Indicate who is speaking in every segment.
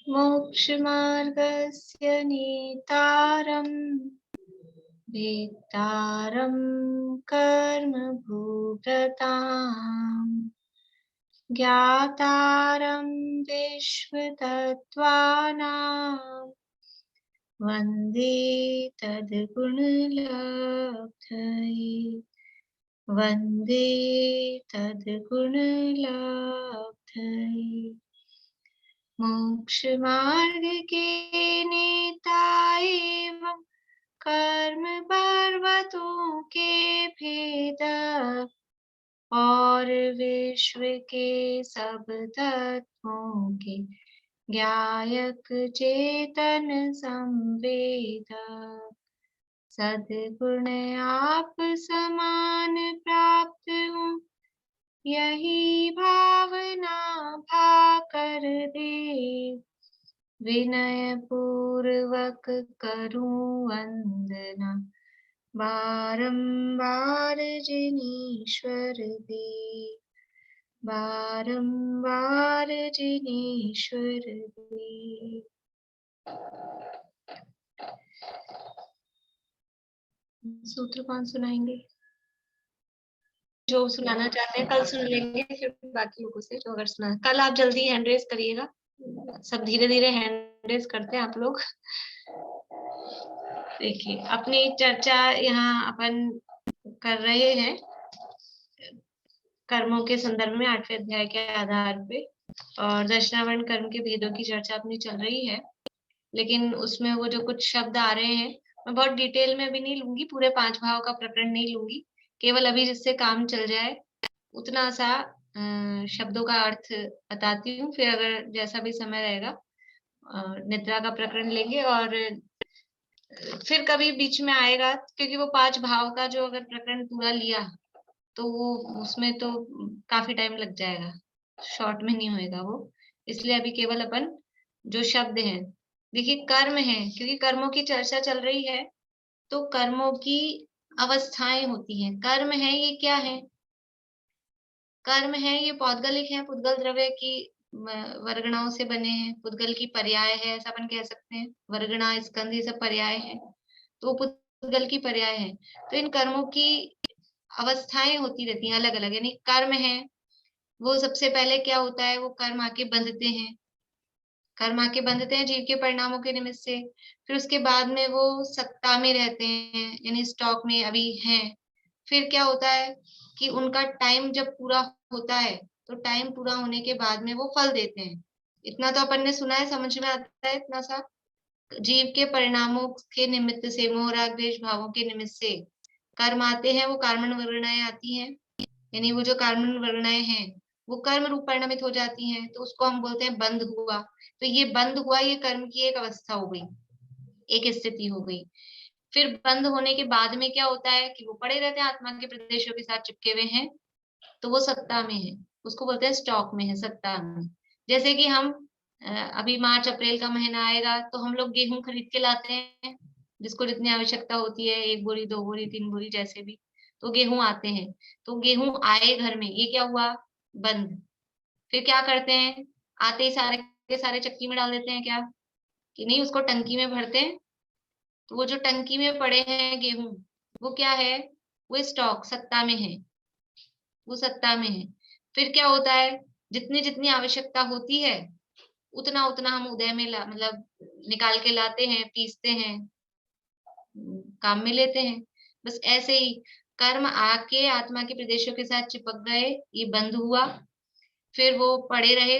Speaker 1: मोक्षमार्गस्य नेतारम् वेत्तारं कर्मभूभृताम् ज्ञातारं विश्वतत्त्वानां वन्दे तद्गुणलब्धये वन्दे तद्गुणलब्धये। मोक्षमार्ग के नेता एवं कर्म पर्वतों के भेदक और विश्व के सब तत्वों के ज्ञायक चेतन संवेदक सद्गुण आप समान प्राप्त हो यही भावना भाकर दे विनय पूर्वक करूं वंदना बारंबार जिनीश्वर दे बारंबार जिनीश्वर दे। सूत्र कौन सुनाएंगे? जो सुनाना चाहते हैं कल सुन लेंगे, फिर बाकी लोगों से जो अगर सुना। कल आप जल्दी हैंड रेज करिएगा, सब धीरे धीरे हैंड रेज करते हैं आप लोग। देखिए अपनी चर्चा यहाँ अपन कर रहे हैं कर्मों के संदर्भ में 8वें अध्याय के आधार पे, और दर्शनावरण कर्म के भेदों की चर्चा अपनी चल रही है। लेकिन उसमें वो जो कुछ शब्द आ रहे हैं, मैं बहुत डिटेल में भी नहीं लूंगी, पूरे 5 भाव का प्रकरण नहीं लूंगी, केवल अभी जिससे काम चल जाए उतना सा शब्दों का अर्थ बताती हूँ। फिर अगर जैसा भी समय रहेगा निद्रा का प्रकरण लेंगे, और फिर कभी बीच में आएगा, क्योंकि वो 5 भाव का जो अगर प्रकरण पूरा लिया तो वो उसमें तो काफी टाइम लग जाएगा, शॉर्ट में नहीं होएगा वो। इसलिए अभी केवल अपन जो शब्द हैं, देखिए कर्म है, क्योंकि कर्मों की चर्चा चल रही है तो कर्मों की अवस्थाएं होती हैं। कर्म है ये क्या है? कर्म है ये पौद्गलिक है, पुद्गल द्रव्य की वर्गणाओं से बने हैं, पुद्गल की पर्याय है ऐसा अपन कह सकते हैं। वर्गणा स्कंध ये सब पर्याय है, तो पुद्गल की पर्याय है। तो इन कर्मों की अवस्थाएं होती रहती हैं अलग अलग, यानी कर्म है वो सबसे पहले क्या होता है, वो कर्म आके बंधते हैं, कर्म आके बंधते हैं जीव के परिणामों के निमित्त से। फिर उसके बाद में वो सत्ता में रहते हैं, यानी स्टॉक में अभी हैं। फिर क्या होता है कि उनका टाइम जब पूरा होता है तो टाइम पूरा होने के बाद में वो फल देते हैं। इतना तो अपन ने सुना है, समझ में आता है इतना सा। जीव के परिणामों के निमित्त से, मोह राग द्वेष भावों के निमित्त से कर्म आते हैं, वो कर्मण वर्गणाएं आती हैं, यानी वो जो कर्मण वर्गणाएं हैं वो कर्म रूप परिणमित हो जाती हैं, तो उसको हम बोलते हैं बंध हुआ। तो ये बंध हुआ, ये कर्म की एक अवस्था हो गई, एक स्थिति हो गई। फिर बंद होने के बाद में क्या होता है कि वो पड़े रहते हैं, आत्मा के प्रदेशों के साथ चिपके हुए हैं, तो वो सत्ता में है, उसको बोलते हैं स्टॉक में है, सत्ता में। जैसे कि हम अभी मार्च अप्रैल का महीना आएगा तो हम लोग गेहूं खरीद के लाते हैं, जिसको जितनी आवश्यकता होती है, 1 बोरी 2 बोरी 3 बोरी जैसे भी, तो गेहूं आते हैं। तो गेहूं आए घर में, ये क्या हुआ? बंद। फिर क्या करते हैं, आते ही सारे के सारे चक्की में डाल देते हैं क्या? कि नहीं, उसको टंकी में भरते हैं। तो वो जो टंकी में पड़े हैं गेहूं, वो क्या है? वो स्टॉक सत्ता में है, वो सत्ता में है। फिर क्या होता है, जितनी जितनी आवश्यकता होती है उतना उतना हम उदय में मतलब निकाल के लाते हैं, पीसते हैं, काम में लेते हैं। बस ऐसे ही कर्म आके आत्मा के प्रदेशों के साथ चिपक गए, ये बंद हुआ। फिर वो पड़े रहे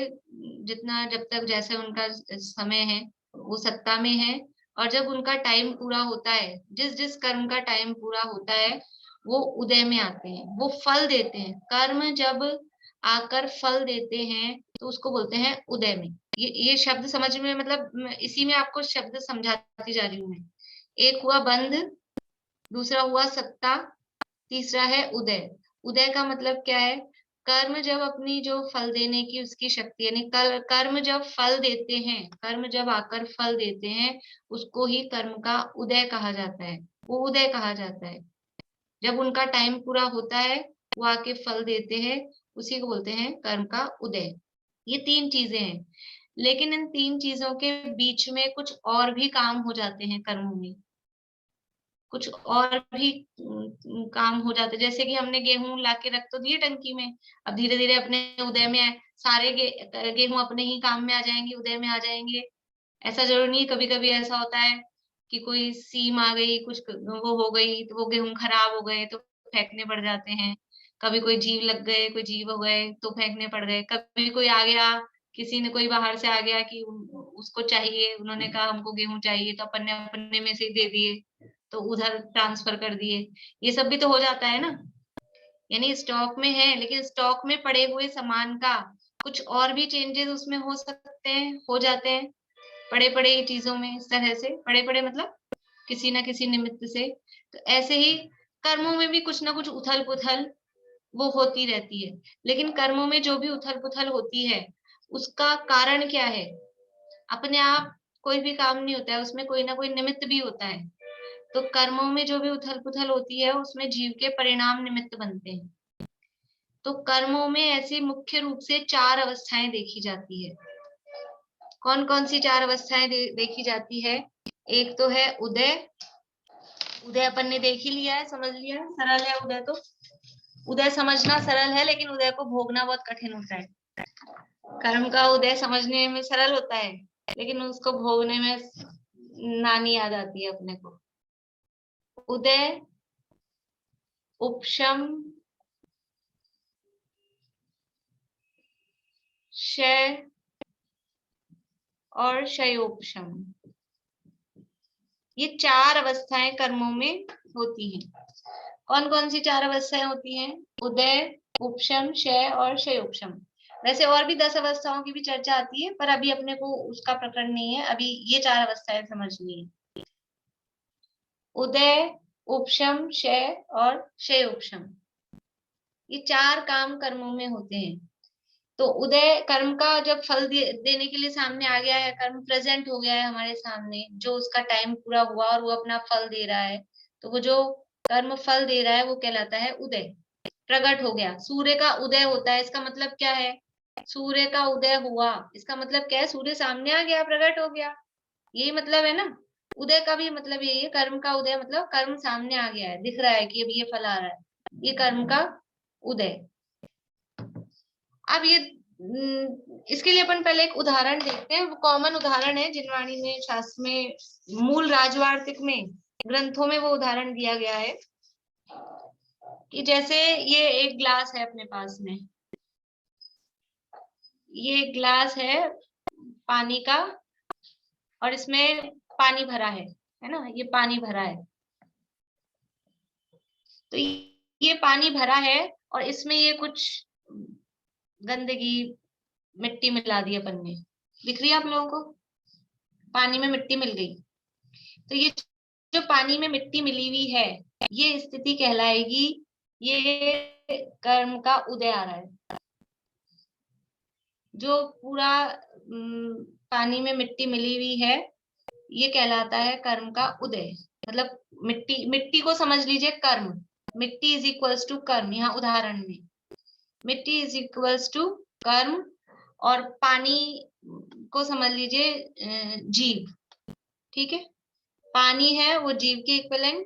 Speaker 1: जितना, जब तक जैसे उनका समय है, वो सत्ता में है। और जब उनका टाइम पूरा होता है, जिस जिस कर्म का टाइम पूरा होता है, वो उदय में आते हैं, वो फल देते हैं। कर्म जब आकर फल देते हैं तो उसको बोलते हैं उदय में। ये शब्द समझ में, मतलब इसी में आपको शब्द समझाती जा रही हूँ मैं। एक हुआ बंध, दूसरा हुआ सत्ता, तीसरा है उदय। उदय का मतलब क्या है? कर्म जब अपनी जो फल देने की उसकी शक्ति, यानी कर्म जब फल देते हैं, कर्म जब आकर फल देते हैं, उसको ही कर्म का उदय कहा जाता है। वो उदय कहा जाता है जब उनका टाइम पूरा होता है, वो आके फल देते हैं, उसी को बोलते हैं कर्म का उदय। ये 3 चीजें हैं, लेकिन इन 3 चीजों के बीच में कुछ और भी काम हो जाते हैं कर्मों में, कुछ और भी काम हो जाते हैं। जैसे कि हमने गेहूं लाके रख तो दिए टंकी में, अब धीरे धीरे अपने उदय में सारे गेहूं अपने ही काम में आ जाएंगे, उदय में आ जाएंगे। ऐसा जरूरी नहीं, कभी कभी ऐसा होता है कि कोई सीम आ गई, कुछ वो हो गई तो वो गेहूं खराब हो गए तो फेंकने पड़ जाते हैं। कभी कोई जीव लग गए, कोई जीव हो गए तो फेंकने पड़ गए। कभी कोई आ गया, किसी ने कोई बाहर से आ गया कि उसको चाहिए, उन्होंने कहा हमको गेहूं चाहिए, तो अपन ने अपने में से ही दे दिए, तो उधर ट्रांसफर कर दिए। ये सब भी तो हो जाता है ना। यानी स्टॉक में है, लेकिन स्टॉक में पड़े हुए सामान का कुछ और भी चेंजेस उसमें हो सकते हैं, हो जाते हैं पड़े पड़े चीजों में। इस तरह से पड़े पड़े मतलब किसी ना किसी निमित्त से। तो ऐसे ही कर्मों में भी कुछ ना कुछ उथल पुथल वो होती रहती है। लेकिन कर्मों में जो भी उथल पुथल होती है, उसका कारण क्या है? अपने आप कोई भी काम नहीं होता है, उसमें कोई ना कोई निमित्त भी होता है। तो कर्मों में जो भी उथल पुथल होती है, उसमें जीव के परिणाम निमित्त बनते हैं। तो कर्मों में ऐसी मुख्य रूप से 4 अवस्थाएं देखी जाती है। कौन कौन सी 4 अवस्थाएं देखी जाती है? एक तो है उदय। उदय अपन ने देख ही लिया है, समझ लिया है, सरल है उदय तो। उदय समझना सरल है, लेकिन उदय को भोगना बहुत कठिन होता है। कर्म का उदय समझने में सरल होता है, लेकिन उसको भोगने में नानी याद आती है अपने को। उदय, उपशम, क्षय और क्षयोपशम, ये 4 अवस्थाएं कर्मों में होती हैं। कौन कौन सी 4 अवस्थाएं होती हैं? उदय, उपशम, क्षय और क्षयोपशम। वैसे और भी 10 अवस्थाओं की भी चर्चा आती है, पर अभी अपने को उसका प्रकरण नहीं है, अभी ये 4 अवस्थाएं समझनी है। उदय, उपशम, क्षय और क्षयोपशम, ये 4 काम कर्मों में होते हैं। तो उदय कर्म का जब फल देने के लिए सामने आ गया है, कर्म प्रेजेंट हो गया है हमारे सामने, जो उसका टाइम पूरा हुआ और वो अपना फल दे रहा है, तो वो जो कर्म फल दे रहा है वो कहलाता है उदय। प्रकट हो गया, सूर्य का उदय होता है, इसका मतलब क्या है? सूर्य का उदय हुआ, इसका मतलब क्या है? सूर्य सामने आ गया, प्रकट हो गया, यही मतलब है ना। उदय का भी मतलब यही है, कर्म का उदय मतलब कर्म सामने आ गया है, दिख रहा है कि अब ये फल आ रहा है, ये कर्म का उदय। अब ये इसके लिए अपन पहले एक उदाहरण देखते हैं। कॉमन उदाहरण है जिनवाणी में, शास्त्र में, मूल राजवार्तिक में, ग्रंथों में वो उदाहरण दिया गया है कि जैसे ये एक ग्लास है अपने पास में, ये ग्लास है पानी का, और इसमें पानी भरा है ना, ये पानी भरा है। तो ये पानी भरा है और इसमें ये कुछ गंदगी, मिट्टी मिला दी अपन ने, दिख रही है आप लोगों को? पानी में मिट्टी मिल गई। तो ये जो पानी में मिट्टी मिली हुई है, ये स्थिति कहलाएगी, ये कर्म का उदय आ रहा है। जो पूरा पानी में मिट्टी मिली हुई है, ये कहलाता है कर्म का उदय। मतलब मिट्टी, मिट्टी को समझ लीजिए कर्म, मिट्टी इज इक्वल्स टू कर्म। यहाँ उदाहरण में मिट्टी इज इक्वल्स टू कर्म, और पानी को समझ लीजिए जीव। ठीक है, पानी है वो जीव के इक्विवेलेंट,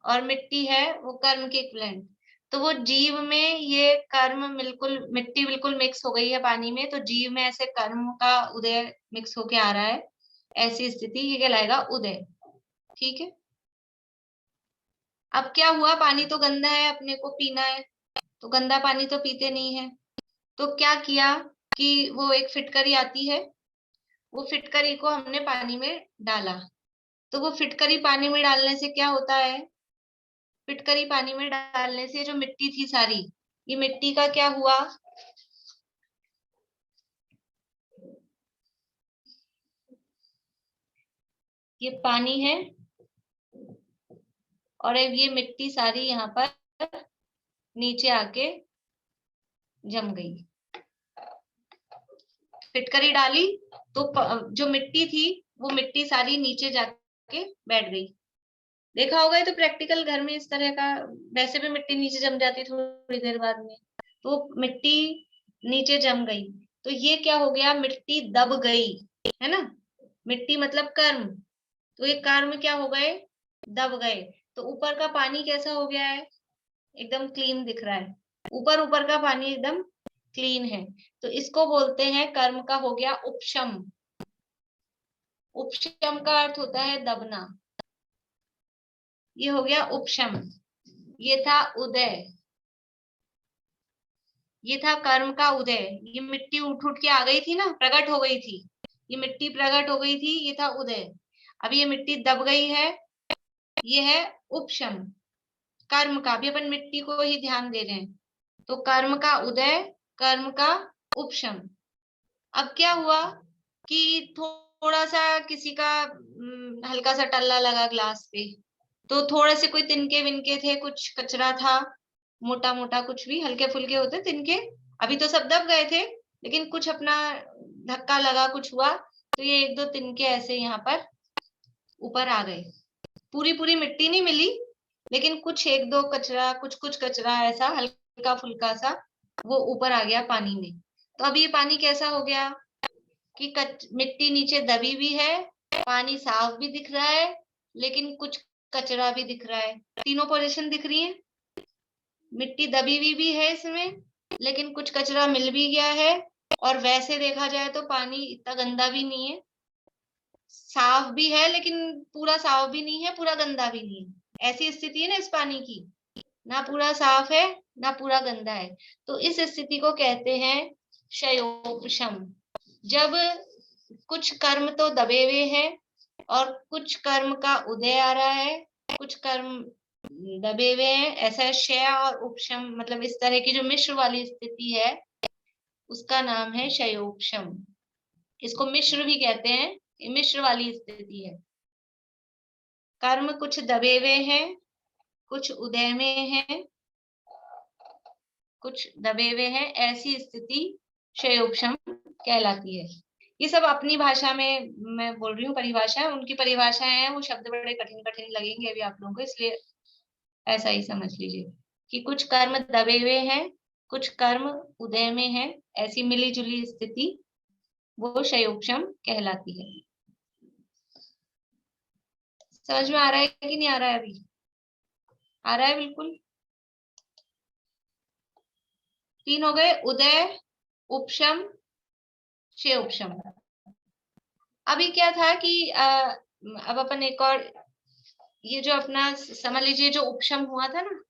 Speaker 1: और मिट्टी है वो कर्म के इक्विवेलेंट। तो वो जीव में ये कर्म बिल्कुल, मिट्टी बिल्कुल मिक्स हो गई है पानी में, तो जीव में ऐसे कर्म का उदय मिक्स होके आ रहा है, ऐसी स्थिति ये कहलाएगा उदय। ठीक है, अब क्या हुआ, पानी तो गंदा है, अपने को पीना है, तो गंदा पानी तो पीते नहीं है। तो क्या किया कि वो एक फिटकरी आती है, वो फिटकरी को हमने पानी में डाला। तो वो फिटकरी पानी में डालने से क्या होता है? फिटकरी पानी में डालने से जो मिट्टी थी सारी, ये मिट्टी का क्या हुआ? ये पानी है और अब ये मिट्टी सारी यहाँ पर नीचे आके जम गई। फिटकरी डाली तो जो मिट्टी थी वो मिट्टी सारी नीचे जाके बैठ गई। देखा होगा ये तो प्रैक्टिकल घर में इस तरह का, वैसे भी मिट्टी नीचे जम जाती थोड़ी देर बाद में, तो मिट्टी नीचे जम गई। तो ये क्या हो गया, मिट्टी दब गई, है ना। मिट्टी मतलब कर्म, तो ये कर्म क्या हो गए, दब गए। तो ऊपर का पानी कैसा हो गया है, एकदम क्लीन दिख रहा है, ऊपर ऊपर का पानी एकदम क्लीन है। तो इसको बोलते हैं, कर्म का हो गया उपशम। उपशम का अर्थ होता है दबना, ये हो गया उपशम। ये था उदय, ये था कर्म का उदय। ये मिट्टी उठ उठ के आ गई थी ना, प्रकट हो गई थी, ये मिट्टी प्रकट हो गई थी, ये था उदय। अब ये मिट्टी दब गई है, ये है उपशम। कर्म का भी अपन मिट्टी को ही ध्यान दे रहे हैं, तो कर्म का उदय, कर्म का उपशम। अब क्या हुआ कि थोड़ा सा किसी का हल्का सा टल्ला लगा ग्लास पे, तो थोड़े से कोई तिनके विनके थे, कुछ कचरा था, मोटा मोटा कुछ भी, हल्के फुल्के होते तिनके। अभी तो सब दब गए थे, लेकिन कुछ अपना धक्का लगा, कुछ हुआ, तो ये एक दो तिनके ऐसे यहाँ पर ऊपर आ गए। पूरी पूरी मिट्टी नहीं मिली, लेकिन कुछ एक दो कचरा, कुछ कुछ कचरा ऐसा हल्का फुल्का सा वो ऊपर आ गया पानी में। तो अब ये पानी कैसा हो गया कि मिट्टी नीचे दबी भी है, पानी साफ भी दिख रहा है, लेकिन कुछ कचरा भी दिख रहा है। तीनों पोजीशन दिख रही है, मिट्टी दबी हुई भी है इसमें, लेकिन कुछ कचरा मिल भी गया है, और वैसे देखा जाए तो पानी इतना गंदा भी नहीं है, साफ भी है लेकिन पूरा साफ भी नहीं है, पूरा गंदा भी नहीं है। ऐसी स्थिति है ना इस पानी की, ना पूरा साफ है ना पूरा गंदा है। तो इस स्थिति को कहते हैं क्षयोपशम। जब कुछ कर्म तो दबे हुए हैं और कुछ कर्म का उदय आ रहा है, कुछ कर्म दबे हुए हैं, ऐसा क्षय और उपशम, मतलब इस तरह की जो मिश्र वाली स्थिति है, उसका नाम है क्षयोपशम। इसको मिश्र भी कहते हैं, ये मिश्र वाली स्थिति है। कर्म कुछ दबे हुए हैं, कुछ उदय में है, कुछ दबे हुए हैं, ऐसी स्थिति क्षयोपशम कहलाती है। ये सब अपनी भाषा में मैं बोल रही हूँ, परिभाषा, उनकी परिभाषाएं हैं, वो शब्द बड़े कठिन कठिन लगेंगे अभी आप लोगों को, इसलिए ऐसा ही समझ लीजिए कि कुछ कर्म दबे हुए हैं, कुछ कर्म उदय में है, ऐसी मिली जुली स्थिति वो क्षयोपशम कहलाती है। समझ में आ रहा है कि नहीं आ रहा है, अभी आ रहा है बिल्कुल। तीन हो गए, उदय, उपशम, क्षयोपशम। अभी क्या था कि अब अपन एक और, ये जो अपना समझ लीजिए जो उपशम हुआ था ना,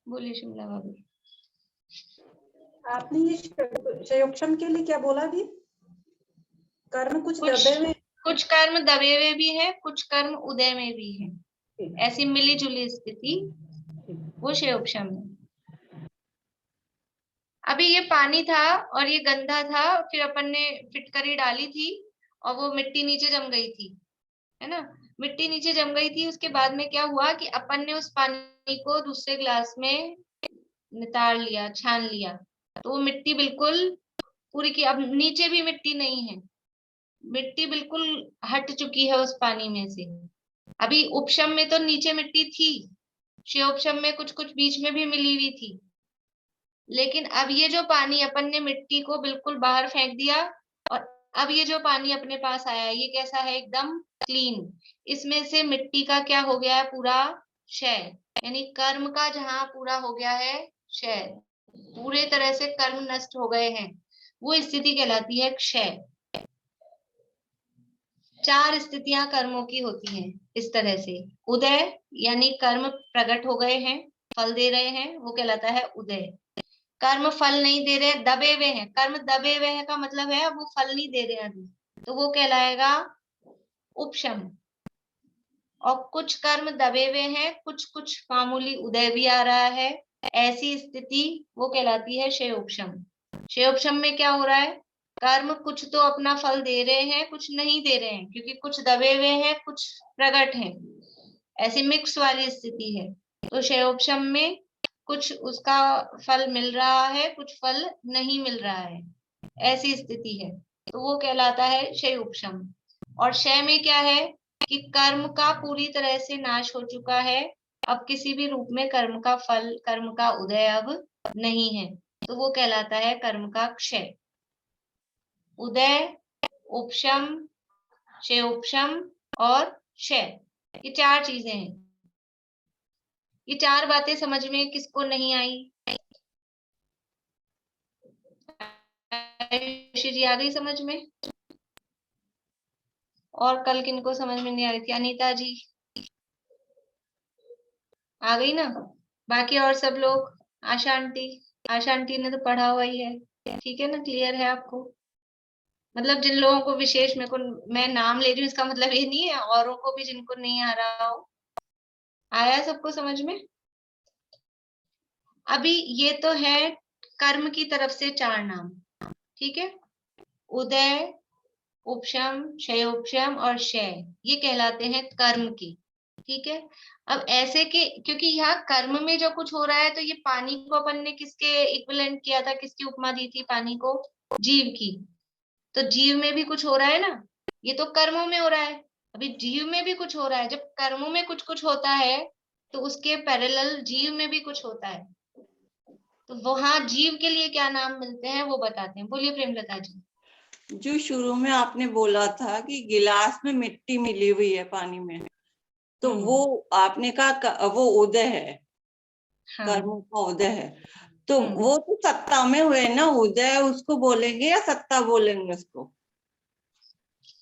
Speaker 1: बोलिए शिमला बाबू।
Speaker 2: आपने ये क्षयोपशम के लिए क्या बोला अभी? कर्म कुछ दबे हुए,
Speaker 1: कुछ कर्म दबे हुए भी है, कुछ कर्म उदय में भी है, ऐसी मिली जुली स्थिति वो क्षयोपशम है। अभी ये पानी था और ये गंदा था, फिर अपन ने फिटकरी डाली थी और वो मिट्टी नीचे जम गई थी, है ना। मिट्टी नीचे जम गई थी, उसके बाद में क्या हुआ कि अपन ने उस पानी को दूसरे ग्लास में नितार लिया, छान लिया, तो वो मिट्टी बिल्कुल पूरी की, अब नीचे भी मिट्टी नहीं है, मिट्टी बिल्कुल हट चुकी है उस पानी में से। अभी उपशम में तो नीचे मिट्टी थी, क्षयोपशम में कुछ कुछ बीच में भी मिली हुई थी, लेकिन अब ये जो पानी, अपन ने मिट्टी को बिल्कुल बाहर फेंक दिया, और अब ये जो पानी अपने पास आया है, ये कैसा है, एकदम क्लीन। इसमें से मिट्टी का क्या हो गया है, पूरा क्षय, यानी कर्म का जहां पूरा हो गया है क्षय, पूरे तरह से कर्म नष्ट हो गए हैं, वो स्थिति कहलाती है क्षय। चार स्थितियां कर्मों की होती हैं इस तरह से। उदय यानी कर्म प्रकट हो गए हैं, फल दे रहे हैं, वो कहलाता है उदय। कर्म फल नहीं दे रहे, दबे हुए हैं, कर्म दबे हुए हैं का मतलब है वो फल नहीं दे रहे अभी, तो वो कहलाएगा उपशम। और कुछ कर्म दबे हुए हैं, कुछ कुछ मामूली उदय भी आ रहा है, ऐसी स्थिति वो कहलाती है क्षयोपशम। क्षयोपशम में क्या हो रहा है, कर्म कुछ तो अपना फल दे रहे हैं, कुछ नहीं दे रहे हैं, क्योंकि कुछ दबे हुए हैं, कुछ प्रकट हैं, ऐसी मिक्स वाली स्थिति है। तो क्षयोपशम में कुछ उसका फल मिल रहा है, कुछ फल नहीं मिल रहा है, ऐसी स्थिति है, तो वो कहलाता है क्षयोपशम। और क्षय में क्या है कि कर्म का पूरी तरह से नाश हो चुका है, अब किसी भी रूप में कर्म का फल, कर्म का उदय अब नहीं है, तो वो कहलाता है कर्म का क्षय। उदय, उपशम, क्षयोपशम और क्षय, ये चार चीजें हैं। ये चार बातें समझ में किसको नहीं आई? आयुषी जी आ गई समझ में? और कल किनको समझ में नहीं आ रही थी? अनीता जी आ गई ना? बाकी और सब लोग? आशा आंटी, आशा आंटी ने तो पढ़ा हुआ ही है, ठीक है ना? क्लियर है आपको? मतलब जिन लोगों को विशेष, मेरे को, मैं नाम ले रही हूँ इसका मतलब ये नहीं है औरों को भी जिनको नहीं आ रहा हो। आया सबको समझ में? अभी ये तो है कर्म की तरफ से चार नाम, ठीक है? उदय, उपशम, क्षयोपशम और क्षय, ये कहलाते हैं कर्म की, ठीक है? अब ऐसे के, क्योंकि यहाँ कर्म में जो कुछ हो रहा है, तो ये पानी को अपन ने किसके इक्विवेलेंट किया था, किसकी उपमा दी थी पानी को? जीव की। तो जीव में भी कुछ हो रहा है ना, ये तो कर्मों में हो रहा है। अभी जीव में भी कुछ हो रहा है, जब कर्मों में कुछ कुछ होता है तो उसके पैरेलल जीव में भी कुछ होता है। तो वहां जीव के लिए क्या नाम मिलते हैं वो बताते हैं। बोलिए प्रेमलता जी।
Speaker 3: जो शुरू में आपने बोला था कि गिलास में मिट्टी मिली हुई है पानी में, तो वो आपने कहा वो उदय है,
Speaker 1: हाँ।
Speaker 3: कर्म का उदय है। तो वो तो सत्ता में हुए ना, उदय उसको बोलेंगे या सत्ता बोलेंगे उसको?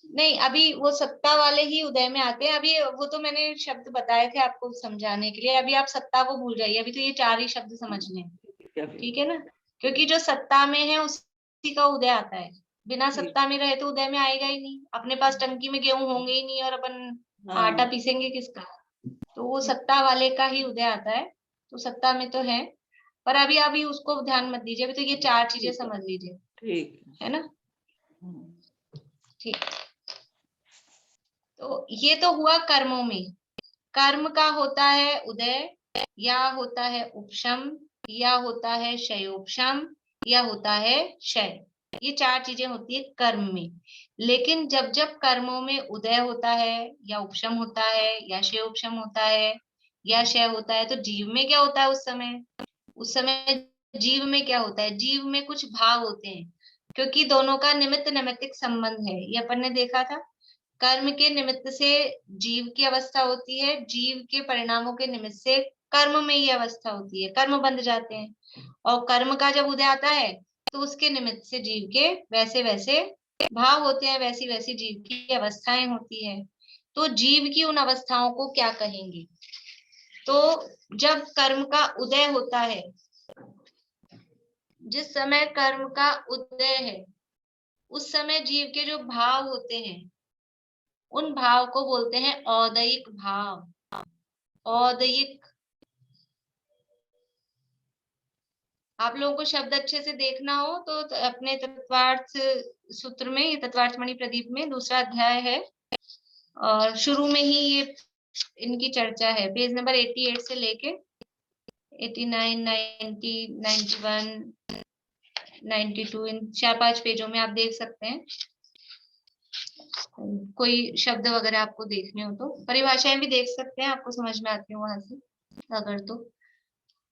Speaker 1: नहीं, अभी वो सत्ता वाले ही उदय में आते हैं। अभी वो तो मैंने शब्द बताए थे आपको समझाने के लिए, अभी आप सत्ता वो भूल जाइए, अभी तो ये चार ही शब्द समझने हैं, ठीक है ना? क्योंकि जो सत्ता में है उसी का उदय आता है। बिना सत्ता में रहे तो उदय में आएगा ही नहीं। अपने पास टंकी में गेहूं होंगे ही नहीं और अपन आटा पीसेंगे किसका? तो वो सत्ता वाले का ही उदय आता है, तो सत्ता में तो है। पर अभी उसको ध्यान मत दीजिए, अभी तो ये चार चीजें समझ लीजिए,
Speaker 3: ठीक
Speaker 1: है ना? ठीक। तो ये तो हुआ कर्मों में। कर्म का होता है उदय, या होता है उपशम, या होता है क्षयोपशम, या होता है क्षय। ये चार चीजें होती है कर्म में। लेकिन जब जब कर्मों में उदय होता है, या उपशम होता है, या क्षयोपशम होता है, या क्षय होता है, तो जीव में क्या होता है उस समय? उस समय जीव में क्या होता है? जीव में कुछ भाव होते हैं, क्योंकि दोनों का निमित्त नैमित्तिक संबंध है, ये अपन ने देखा था। कर्म के निमित्त से जीव की अवस्था होती है, जीव के परिणामों के निमित्त से कर्म में ये अवस्था होती है, कर्म बंध जाते हैं। और कर्म का जब उदय आता है तो उसके निमित्त से जीव के वैसे वैसे भाव होते हैं, वैसी वैसी जीव की अवस्थाएं होती है। तो जीव की उन अवस्थाओं को क्या कहेंगे? तो जब कर्म का उदय होता है, जिस समय कर्म का उदय है, उस समय जीव के जो भाव होते हैं, उन भाव को बोलते हैं औदयिक भाव। औदयिक, आप लोगों को शब्द अच्छे से देखना हो तो अपने तत्वार्थ सूत्र में, ये तत्वार्थमणि प्रदीप में दूसरा अध्याय है, और शुरू में ही ये इनकी चर्चा है। पेज नंबर 88 से लेके 89, 90, 91, 92, इन 4-5 पेजों में आप देख सकते हैं। कोई शब्द वगैरह आपको देखने हो तो परिभाषाएं भी देख सकते हैं, आपको समझ में आती हो वहां से अगर तो।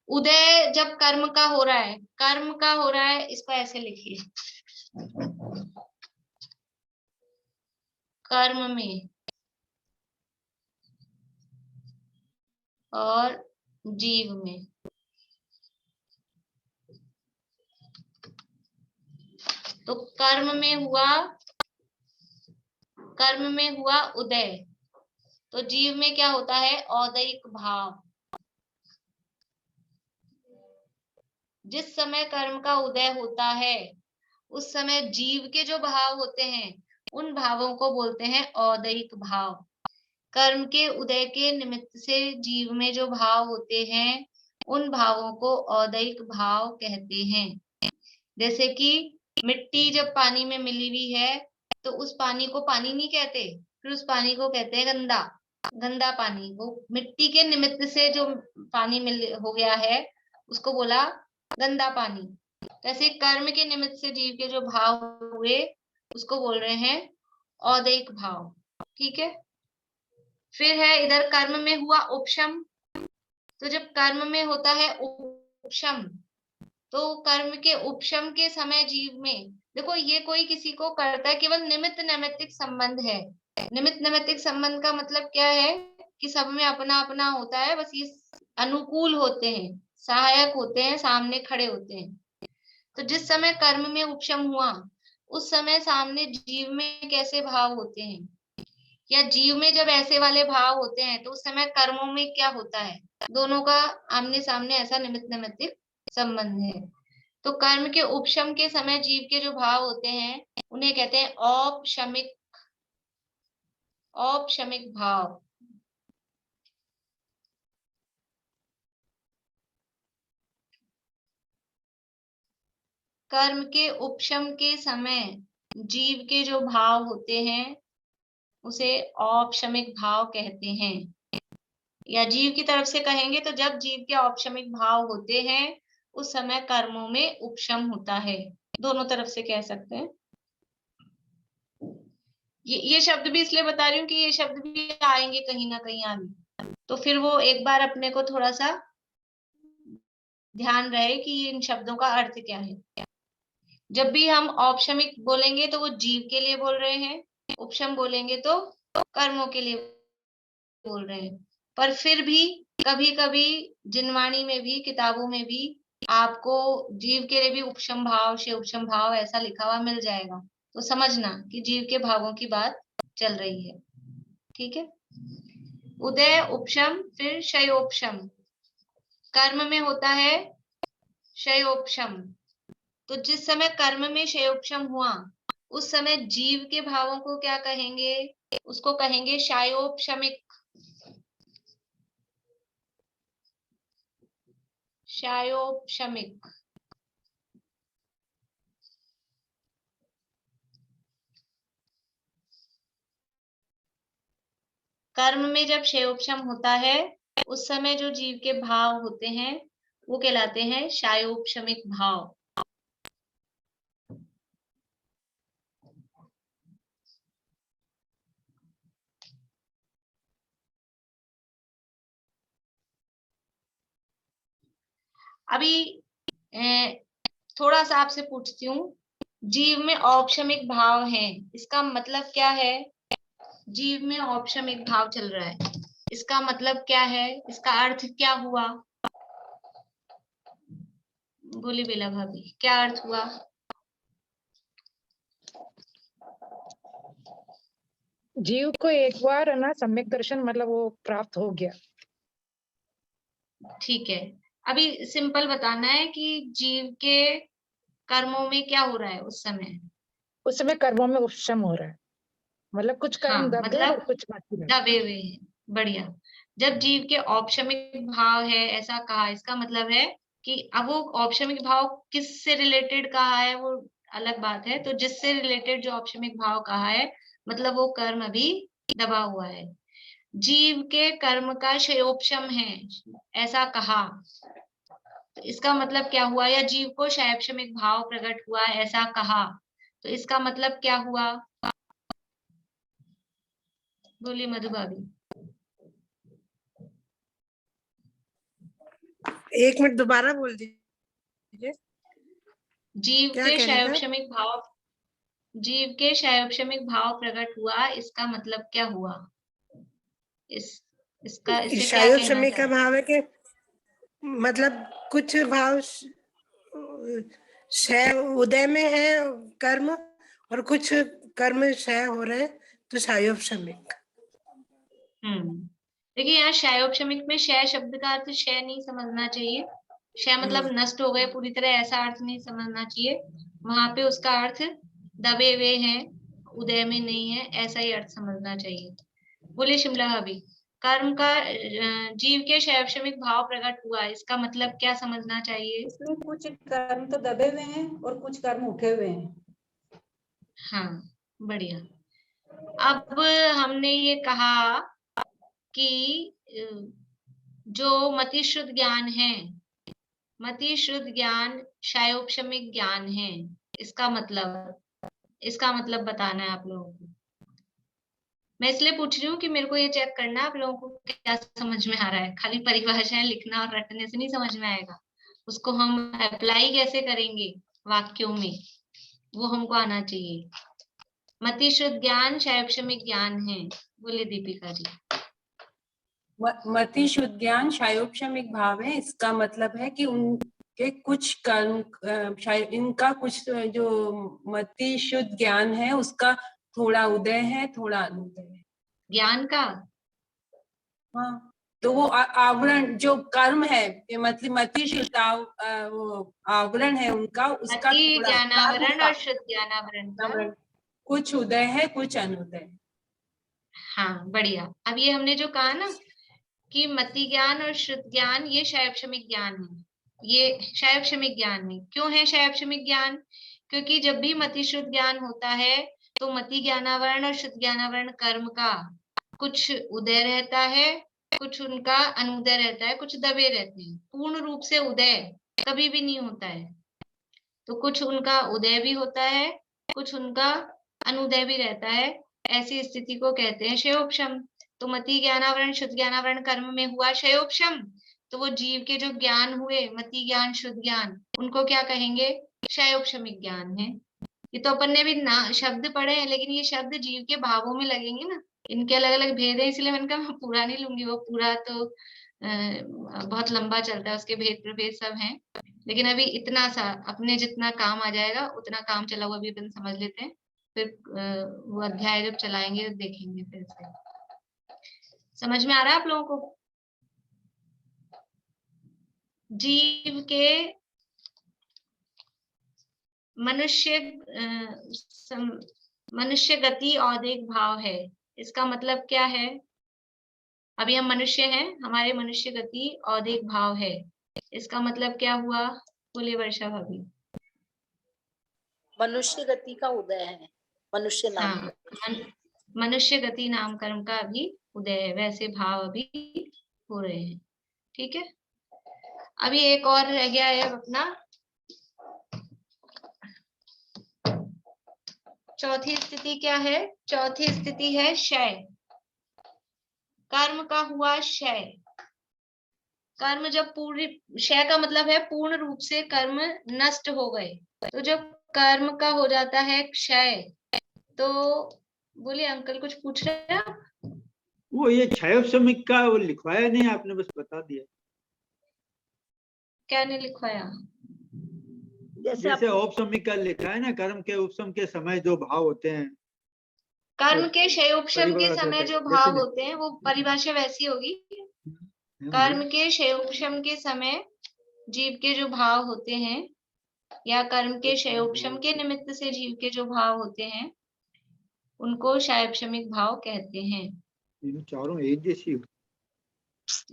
Speaker 1: उदय जब कर्म का हो रहा है, कर्म का हो रहा है, इसको ऐसे लिखिए, कर्म में और जीव में। तो कर्म में हुआ उदय, तो जीव में क्या होता है? औदयिक भाव। जिस समय कर्म का उदय होता है उस समय जीव के जो भाव होते हैं, उन भावों को बोलते हैं औदयिक भाव। कर्म के उदय के निमित्त से जीव में जो भाव होते हैं, उन भावों को औदयिक भाव कहते हैं। जैसे कि मिट्टी जब पानी में मिली हुई है तो उस पानी को पानी नहीं कहते, फिर उस पानी को कहते हैं गंदा। गंदा पानी, वो मिट्टी के निमित्त से जो पानी मिल हो गया है उसको बोला गंदा पानी। ऐसे कर्म के निमित्त से जीव के जो भाव हुए उसको बोल रहे हैं औदयिक भाव, ठीक है? फिर है इधर कर्म में हुआ उपशम। तो जब कर्म में होता है उपशम, तो कर्म के उपशम के समय जीव में, देखो ये कोई किसी को करता है, केवल निमित्त नैमित्तिक संबंध है। निमित्त नैमित्तिक संबंध का मतलब क्या है कि सब में अपना अपना होता है, बस ये अनुकूल होते हैं, सहायक होते हैं, सामने खड़े होते हैं। तो जिस समय कर्म में उपशम हुआ, उस समय सामने जीव में कैसे भाव होते हैं, या जीव में जब ऐसे वाले भाव होते हैं तो उस समय कर्मों में क्या होता है, दोनों का आमने सामने ऐसा निमित्त नैमित्तिक संबंध है। तो कर्म के उपशम के समय जीव के जो भाव होते हैं उन्हें कहते हैं औपशमिक, औपशमिक भाव। कर्म के उपशम के समय जीव के जो भाव होते हैं उसे औपशमिक भाव कहते हैं। या जीव की तरफ से कहेंगे तो जब जीव के औपशमिक भाव होते हैं उस समय कर्मों में उपशम होता है। दोनों तरफ से कह सकते हैं। ये शब्द भी इसलिए बता रही हूँ कि ये शब्द भी आएंगे कहीं ना कहीं आगे, तो फिर वो एक बार अपने को थोड़ा सा ध्यान रहे कि इन शब्दों का अर्थ क्या है। जब भी हम औपशमिक बोलेंगे तो वो जीव के लिए बोल रहे हैं, उपशम बोलेंगे तो कर्मों के लिए बोल रहे हैं। पर फिर भी कभी कभी जिनवाणी में भी, किताबों में भी आपको जीव के लिए भी उपशम भाव से उपशम भाव ऐसा लिखा हुआ मिल जाएगा, तो समझना कि जीव के भावों की बात चल रही है। ठीक है। उदय उपशम, फिर शयोपशम। कर्म में होता है शयोपशम, तो जिस समय कर्म में शयोपशम हुआ उस समय जीव के भावों को क्या कहेंगे, उसको कहेंगे शायोपशमिक, शायोपशमिक। कर्म में जब शयोपशम होता है उस समय जो जीव के भाव होते हैं वो कहलाते हैं शायोपशमिक भाव। अभी थोड़ा सा आपसे पूछती हूँ, जीव में औपशमिक भाव है, इसका मतलब क्या है? जीव में औपशमिक भाव चल रहा है, इसका मतलब क्या है, इसका अर्थ क्या हुआ? बोली बेला भाभी, क्या अर्थ हुआ?
Speaker 4: जीव को एक बार है ना सम्यक दर्शन मतलब वो प्राप्त हो गया।
Speaker 1: ठीक है, अभी सिंपल बताना है कि जीव के कर्मों में क्या हो रहा है उस समय।
Speaker 4: उस समय कर्मों में उपशम हो रहा है, मतलब कुछ कर्म
Speaker 1: हाँ,
Speaker 4: दब गए और
Speaker 1: मतलब
Speaker 4: कुछ बाकी रहे।
Speaker 1: दबे हुए हैं। बढ़िया। जब जीव के औपशमिक भाव है ऐसा कहा, इसका मतलब है कि अब वो औपशमिक भाव किस से रिलेटेड कहा है वो अलग बात है। तो जिससे रिलेटेड जो औपशमिक भाव कहा है मतलब वो कर्म अभी दबा हुआ है। जीव के कर्म का शयोपशम है ऐसा कहा, तो इसका मतलब क्या हुआ? या जीव को शयोपशमिक भाव प्रकट हुआ ऐसा कहा, तो इसका मतलब क्या हुआ? बोलिए मधु भाभी।
Speaker 5: एक मिनट दोबारा बोल दीजिए।
Speaker 1: जीव
Speaker 5: क्या
Speaker 1: के
Speaker 5: कह रहे थे?
Speaker 1: शयोपशमिक भाव, जीव के शयोपशमिक भाव प्रकट हुआ, इसका मतलब क्या हुआ? इसका इससे क्या
Speaker 5: शायोग
Speaker 1: कहना
Speaker 5: शमी का
Speaker 1: चाहते?
Speaker 5: भाव है कि मतलब कुछ भाव क्षय उदय में है कर्म और कुछ कर्म क्षय हो रहे हैं, तो शायोग शमिक।
Speaker 1: देखिए यहाँ शयोपशमिक में क्षय शब्द का अर्थ क्षय नहीं समझना चाहिए। क्षय मतलब नष्ट हो गए पूरी तरह, ऐसा अर्थ नहीं समझना चाहिए। वहां पे उसका अर्थ दबे हुए हैं, उदय में नहीं है, ऐसा ही अर्थ समझना चाहिए। बोले शिमला भाभी, कर्म का जीव के शैवशमिक भाव प्रकट हुआ, इसका मतलब क्या समझना चाहिए?
Speaker 2: इसमें कुछ कर्म तो दबे हुए हैं और कुछ कर्म उठे हुए हैं।
Speaker 1: हाँ, बढ़िया। अब हमने ये कहा कि जो मति शुद्ध ज्ञान है, मति शुद्ध ज्ञान शायोपशमिक ज्ञान है, इसका मतलब बताना है आप लोगों को। मैं इसलिए पूछ रही हूँ कि मेरे को ये चेक करना आप लोगों को क्या समझ में आ रहा है। खाली परिभाषाएं लिखना और रटने से नहीं समझ में आएगा, उसको हम अप्लाई कैसे करेंगे वाक्यों में, वो हमको आना चाहिए। मति शुद्ध ज्ञान शायोपशमिक ज्ञान है। बोले दीपिका जी।
Speaker 6: मति शुद्ध ज्ञान शायोपशमिक भाव है। इसका मतलब है कि उनके कुछ कर्म, इनका कुछ जो मति शुद्ध ज्ञान है उसका थोड़ा उदय है, थोड़ा अनुदय है
Speaker 1: ज्ञान का।
Speaker 6: हाँ, तो वो आवरण जो कर्म है, मतलब मति शुद्ध वो आवरण है उनका, उसका
Speaker 1: मति
Speaker 6: थोड़ा
Speaker 1: ज्ञानावरण और शुद्ध ज्ञानावरण का
Speaker 6: कुछ उदय है, कुछ अनुदय।
Speaker 1: हाँ बढ़िया। अब ये हमने जो कहा ना कि मति ज्ञान और शुद्ध ज्ञान ये शायोपशमिक ज्ञान है, ये शायोपशमिक ज्ञान है। क्यों है शायोपशमिक ज्ञान? क्योंकि जब भी मति शुद्ध ज्ञान होता है तो मति ज्ञानावरण और शुद्ध ज्ञानावरण कर्म का कुछ उदय रहता है, कुछ उनका अनुदय रहता है, कुछ दबे रहते हैं। पूर्ण रूप से उदय कभी भी नहीं होता है। तो कुछ उनका उदय भी होता है, कुछ उनका अनुदय भी रहता है। ऐसी स्थिति को कहते हैं क्षयोपशम। तो मति ज्ञानावरण शुद्ध ज्ञानावरण कर्म में हुआ क्षयोपशम, तो वो जीव के जो ज्ञान हुए मति ज्ञान शुद्ध ज्ञान, उनको क्या कहेंगे? क्षयोपशमिक ज्ञान है। ये तो अपन ने भी ना शब्द पढ़े हैं, लेकिन ये शब्द जीव के भावों में लगेंगे ना, इनके अलग अलग भेद है, इसलिए मैंने कहा मैं पूरा नहीं लूंगी, वो पूरा तो बहुत लंबा चलता है, उसके भेद प्रभेद सब हैं। लेकिन अभी इतना सा अपने जितना काम आ जाएगा उतना काम चला हुआ भी अपन समझ लेते हैं, फिर वो अध्याय जब चलाएंगे तो देखेंगे फिर से। समझ में आ रहा है आप लोगों को? जीव के मनुष्य गति औदिक भाव है। इसका मतलब क्या है? अभी हम मनुष्य हैं, हमारे मनुष्य गति औदिक भाव है। इसका मतलब क्या हुआ? बोलिए वर्षा भाभी।
Speaker 7: मनुष्य गति का उदय है, मनुष्य नाम।
Speaker 1: हाँ, मनुष्य गति नाम कर्म का अभी उदय है, वैसे भाव अभी हो रहे हैं। ठीक है, अभी एक और रह गया है अपना चौथी स्थिति। क्या है चौथी स्थिति? है क्षय। कर्म का हुआ क्षय। कर्म जब पूरी, क्षय का मतलब है पूर्ण रूप से कर्म नष्ट हो गए। तो जब कर्म का हो जाता है क्षय, तो बोलिए अंकल कुछ पूछ रहे हैं आप?
Speaker 8: वो ये क्षयोपशमिक का वो लिखवाया नहीं आपने, बस बता दिया।
Speaker 1: क्या नहीं लिखवाया?
Speaker 8: जैसे औपशमिक का लिखा है ना, कर्म के उपशम के समय जो भाव होते हैं,
Speaker 1: कर्म के क्षयोपशम के समय जो भाव होते हैं, वो परिभाषा वैसी होगी। कर्म के क्षयोपशम के समय जीव के जो भाव होते हैं, या कर्म के क्षयोपशम के निमित्त से जीव के जो भाव होते हैं, उनको क्षयोपशमिक भाव कहते हैं।
Speaker 8: चारों एक जैसी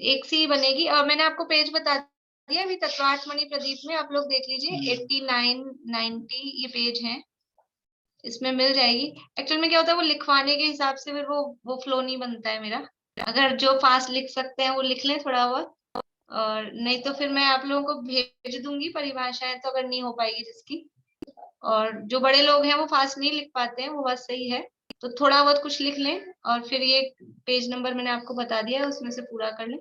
Speaker 1: एक सी बनेगी। और मैंने आपको पेज बता दिया अभी तत्वार्थमणि प्रदीप में, आप लोग देख लीजिए 89 90 ये पेज है, इसमें मिल जाएगी। एक्चुअल में क्या होता है, वो लिखवाने के हिसाब से फिर वो फ्लो नहीं बनता है मेरा। अगर जो फास्ट लिख सकते हैं वो लिख लें थोड़ा बहुत, और नहीं तो फिर मैं आप लोगों को भेज दूंगी परिभाषाएं, तो अगर नहीं हो पाएगी जिसकी। और जो बड़े लोग हैं वो फास्ट नहीं लिख पाते हैं, वो बात सही है, तो थोड़ा बहुत कुछ लिख लें और फिर ये पेज नंबर मैंने आपको बता दिया है उसमें से पूरा कर लें।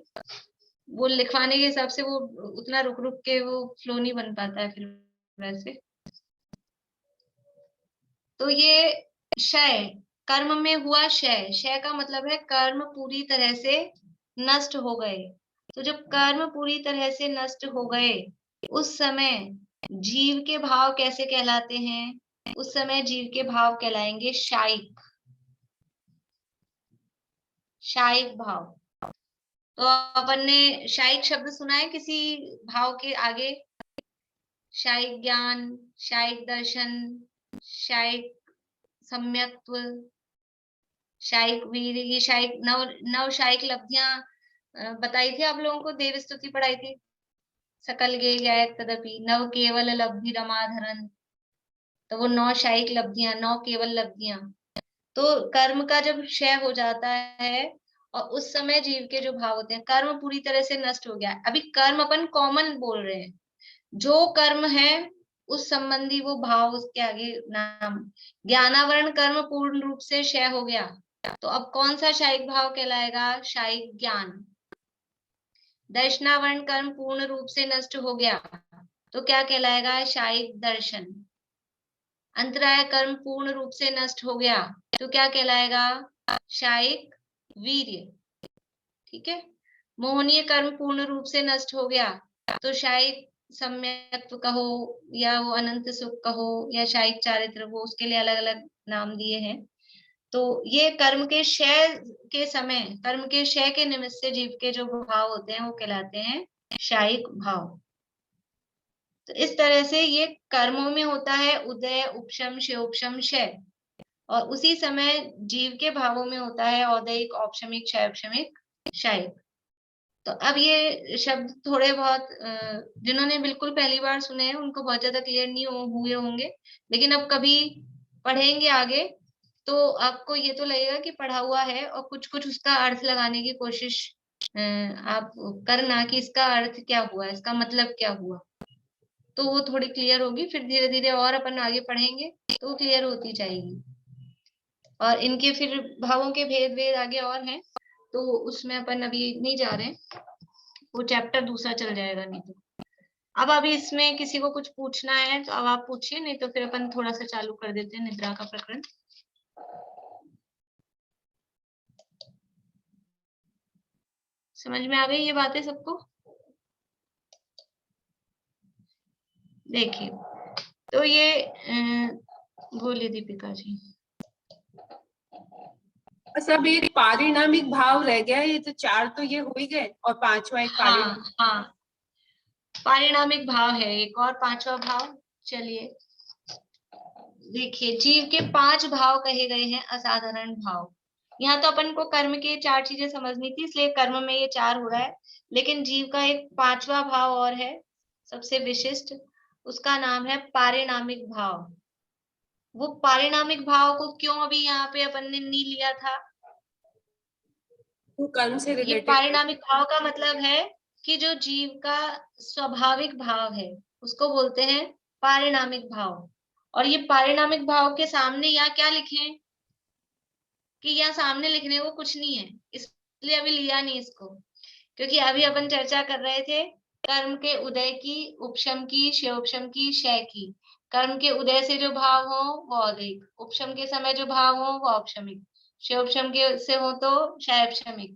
Speaker 1: वो लिखवाने के हिसाब से वो उतना रुक रुक के वो फ्लो नहीं बन पाता है फिर वैसे। तो ये क्षय, कर्म में हुआ क्षय। क्षय का मतलब है कर्म पूरी तरह से नष्ट हो गए। तो जब कर्म पूरी तरह से नष्ट हो गए, उस समय जीव के भाव कैसे कहलाते हैं? उस समय जीव के भाव कहलाएंगे शायिक। शायिक भाव। तो अपन ने शायिक शब्द सुना है किसी भाव के आगे? शायिक ज्ञान, शायिक दर्शन, शायिक सम्यक्त्व, शायिक वीर, ये शायिक नव शायिक लब्धियां बताई थी आप लोगों को, देव स्तुति पढ़ाई थी। सकल गे गायक तदपि नव केवल लब्धि रमाधरन। तो वो 9 शायिक लब्धियां, 9 केवल लब्धियां। तो कर्म का जब क्षय हो जाता है और उस समय जीव के जो भाव होते हैं, कर्म पूरी तरह से नष्ट हो गया। अभी कर्म अपन कॉमन बोल रहे हैं, जो कर्म है उस संबंधी वो भाव, उसके आगे नाम। ज्ञानावरण कर्म पूर्ण रूप से क्षय हो गया, तो अब कौन सा शायिक भाव कहलाएगा? शायिक ज्ञान। दर्शनावरण कर्म पूर्ण रूप से नष्ट हो गया तो क्या कहलाएगा? शायिक दर्शन। अंतराय कर्म पूर्ण रूप से नष्ट हो गया तो क्या कहलाएगा? शायिक वीर्य। ठीक है। मोहनीय कर्म पूर्ण रूप से नष्ट हो गया तो शायिक सम्यक्त्व कहो या वो अनंत सुख कहो या शायिक चारित्र, वो उसके लिए अलग अलग नाम दिए हैं। तो ये कर्म के क्षय के समय, कर्म के क्षय के निमित्त से जीव के जो भाव होते हैं वो कहलाते हैं शायिक भाव। तो इस तरह से ये कर्मों में होता है उदय, उपशम, क्षयोपशम, क्षय, और उसी समय जीव के भावों में होता है औदयिक, औपशमिक, क्षयोपशमिक, शायिक। तो अब ये शब्द थोड़े बहुत जिन्होंने बिल्कुल पहली बार सुने हैं उनको बहुत ज्यादा क्लियर नहीं हुए होंगे, लेकिन अब कभी पढ़ेंगे आगे तो आपको ये तो लगेगा कि पढ़ा हुआ है, और कुछ कुछ उसका अर्थ लगाने की कोशिश आप करना कि इसका अर्थ क्या हुआ, इसका मतलब क्या हुआ, तो वो थोड़ी क्लियर होगी। फिर धीरे धीरे और अपन आगे पढ़ेंगे तो क्लियर होती जाएगी। और इनके फिर भावों के भेद आगे और हैं, तो उसमें अपन अभी नहीं जा रहे हैं, वो चैप्टर दूसरा चल जाएगा नहीं तो। अब अभी इसमें किसी को कुछ पूछना है तो अब आप पूछिए, नहीं तो फिर अपन थोड़ा सा चालू कर देते हैं निद्रा का प्रकरण। समझ में आ गई ये बातें सबको? देखिए, तो ये बोलिए दीपिका जी।
Speaker 6: सब एक पारिणामिक भाव रह गया, ये तो 4 तो ये हो ही गए, और 5वां एक पारिणामिक।
Speaker 1: हाँ, पारिणामिक भाव है एक और 5वां भाव। चलिए देखिए, जीव के 5 भाव कहे गए हैं असाधारण भाव। यहाँ तो अपन को कर्म के 4 चीजें समझनी थी, इसलिए कर्म में ये 4 हो रहा है, लेकिन जीव का एक 5वां भाव और है सबसे विशिष्ट, उसका नाम है पारिणामिक भाव। वो पारिणामिक भाव को क्यों अभी यहाँ पे अपन ने नहीं लिया था?
Speaker 6: वो कर्म से
Speaker 1: ये
Speaker 6: रिलेटेड।
Speaker 1: पारिणामिक भाव का मतलब है कि जो जीव का स्वाभाविक भाव है उसको बोलते हैं पारिणामिक भाव। और ये पारिणामिक भाव के सामने यहाँ क्या लिखे कि यहाँ सामने लिखने को कुछ नहीं है, इसलिए अभी लिया नहीं इसको, क्योंकि अभी अपन चर्चा कर रहे थे कर्म के उदय की, उपशम की, क्षयोपशम की, क्षय की। कर्म के उदय से जो भाव हो वो औदयिक, उपशम के समय जो भाव हो वो औपशमिक, क्षयोपशम के से हो तो क्षयोपशमिक,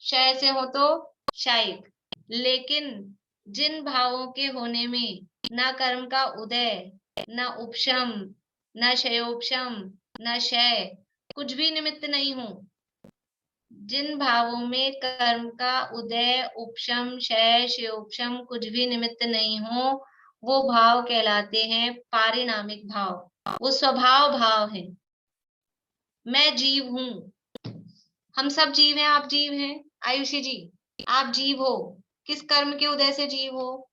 Speaker 1: क्षय से हो तो शायिक। लेकिन जिन भावों के होने में ना कर्म का उदय, ना उपशम, ना क्षयोपशम, ना क्षय, कुछ भी निमित्त नहीं हो, जिन भावों में कर्म का उदय, उपशम, क्षय, क्षयोपशम कुछ भी निमित्त नहीं हो, वो भाव कहलाते हैं पारिणामिक भाव। वो स्वभाव भाव है। मैं जीव हूं, हम सब जीव हैं, आप जीव हैं, आयुषी जी आप जीव हो। किस कर्म के उदय से जीव हो?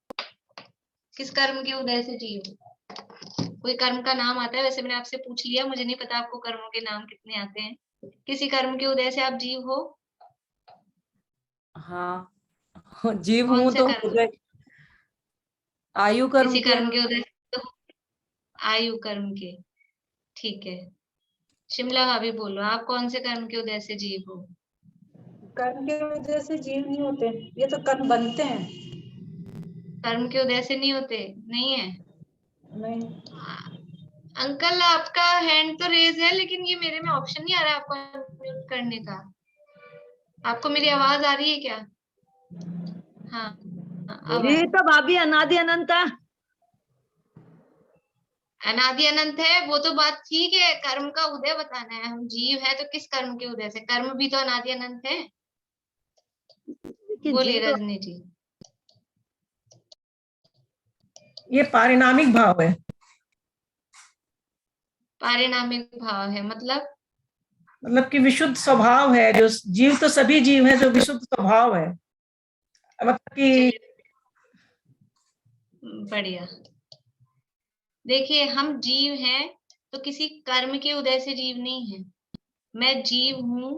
Speaker 1: किस कर्म के उदय से जीव हो? कोई कर्म का नाम आता है? वैसे मैंने आपसे पूछ लिया, मुझे नहीं पता आपको कर्मों के नाम कितने आते हैं। किसी कर्म के उदय से आप जीव हो?
Speaker 3: हाँ, जीव
Speaker 1: कौन
Speaker 3: हूँ
Speaker 1: से
Speaker 3: तो
Speaker 1: कर्म?
Speaker 3: उदय आयु कर्म
Speaker 1: किसी
Speaker 3: के।
Speaker 1: कर्म के उदय से तो आयु कर्म के। ठीक है, शिमला भाभी बोलो, आप कौन से कर्म के उदय से जीव हो?
Speaker 2: कर्म के वजह से जीव नहीं होते, ये तो कर्म बनते हैं।
Speaker 1: कर्म के उदय से नहीं होते? नहीं है?
Speaker 2: नहीं,
Speaker 1: अंकल आपका हैंड तो रेज है, लेकिन ये मेरे में ऑप्शन नहीं आ रहा है आपको अनम्यूट करने का। आपको मेरी आवाज आ रही है क्या? हाँ, अब
Speaker 9: ये
Speaker 1: आई।
Speaker 9: तो भाभी अनादि अनंत है।
Speaker 1: अनादि अनंत है वो तो बात ठीक है, कर्म का उदय बताना है। हम जीव है तो किस कर्म के उदय से? कर्म भी तो अनादि अनंत है।
Speaker 9: कि
Speaker 1: बोलिए
Speaker 9: जीव तो
Speaker 1: रजनी जी।
Speaker 5: ये पारिणामिक भाव है।
Speaker 1: पारिणामिक भाव है मतलब
Speaker 5: कि विशुद्ध स्वभाव है, जो जीव तो सभी जीव हैं जो विशुद्ध स्वभाव है, मतलब कि
Speaker 1: बढ़िया। देखिए, हम जीव हैं तो किसी कर्म के उदय से जीव नहीं है। मैं जीव हूं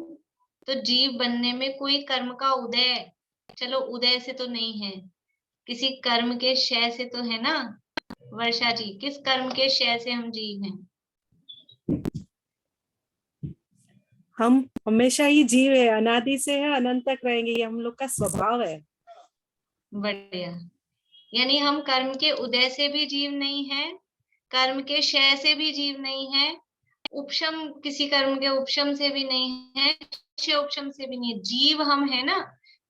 Speaker 1: तो जीव बनने में कोई कर्म का उदय, चलो उदय से तो नहीं है, किसी कर्म के क्षय से तो है ना। वर्षा जी, किस कर्म के क्षय से हम जीव हैं?
Speaker 10: हम हमेशा ही जीव है, अनादि से है, अनंत तक रहेंगे, ये हम लोग का स्वभाव है।
Speaker 1: बढ़िया। यानी हम कर्म के उदय से भी जीव नहीं है, कर्म के क्षय से भी जीव नहीं है, उपशम किसी कर्म के उपशम से भी नहीं है, क्षय उपशम से भी नहीं है। जीव हम है ना,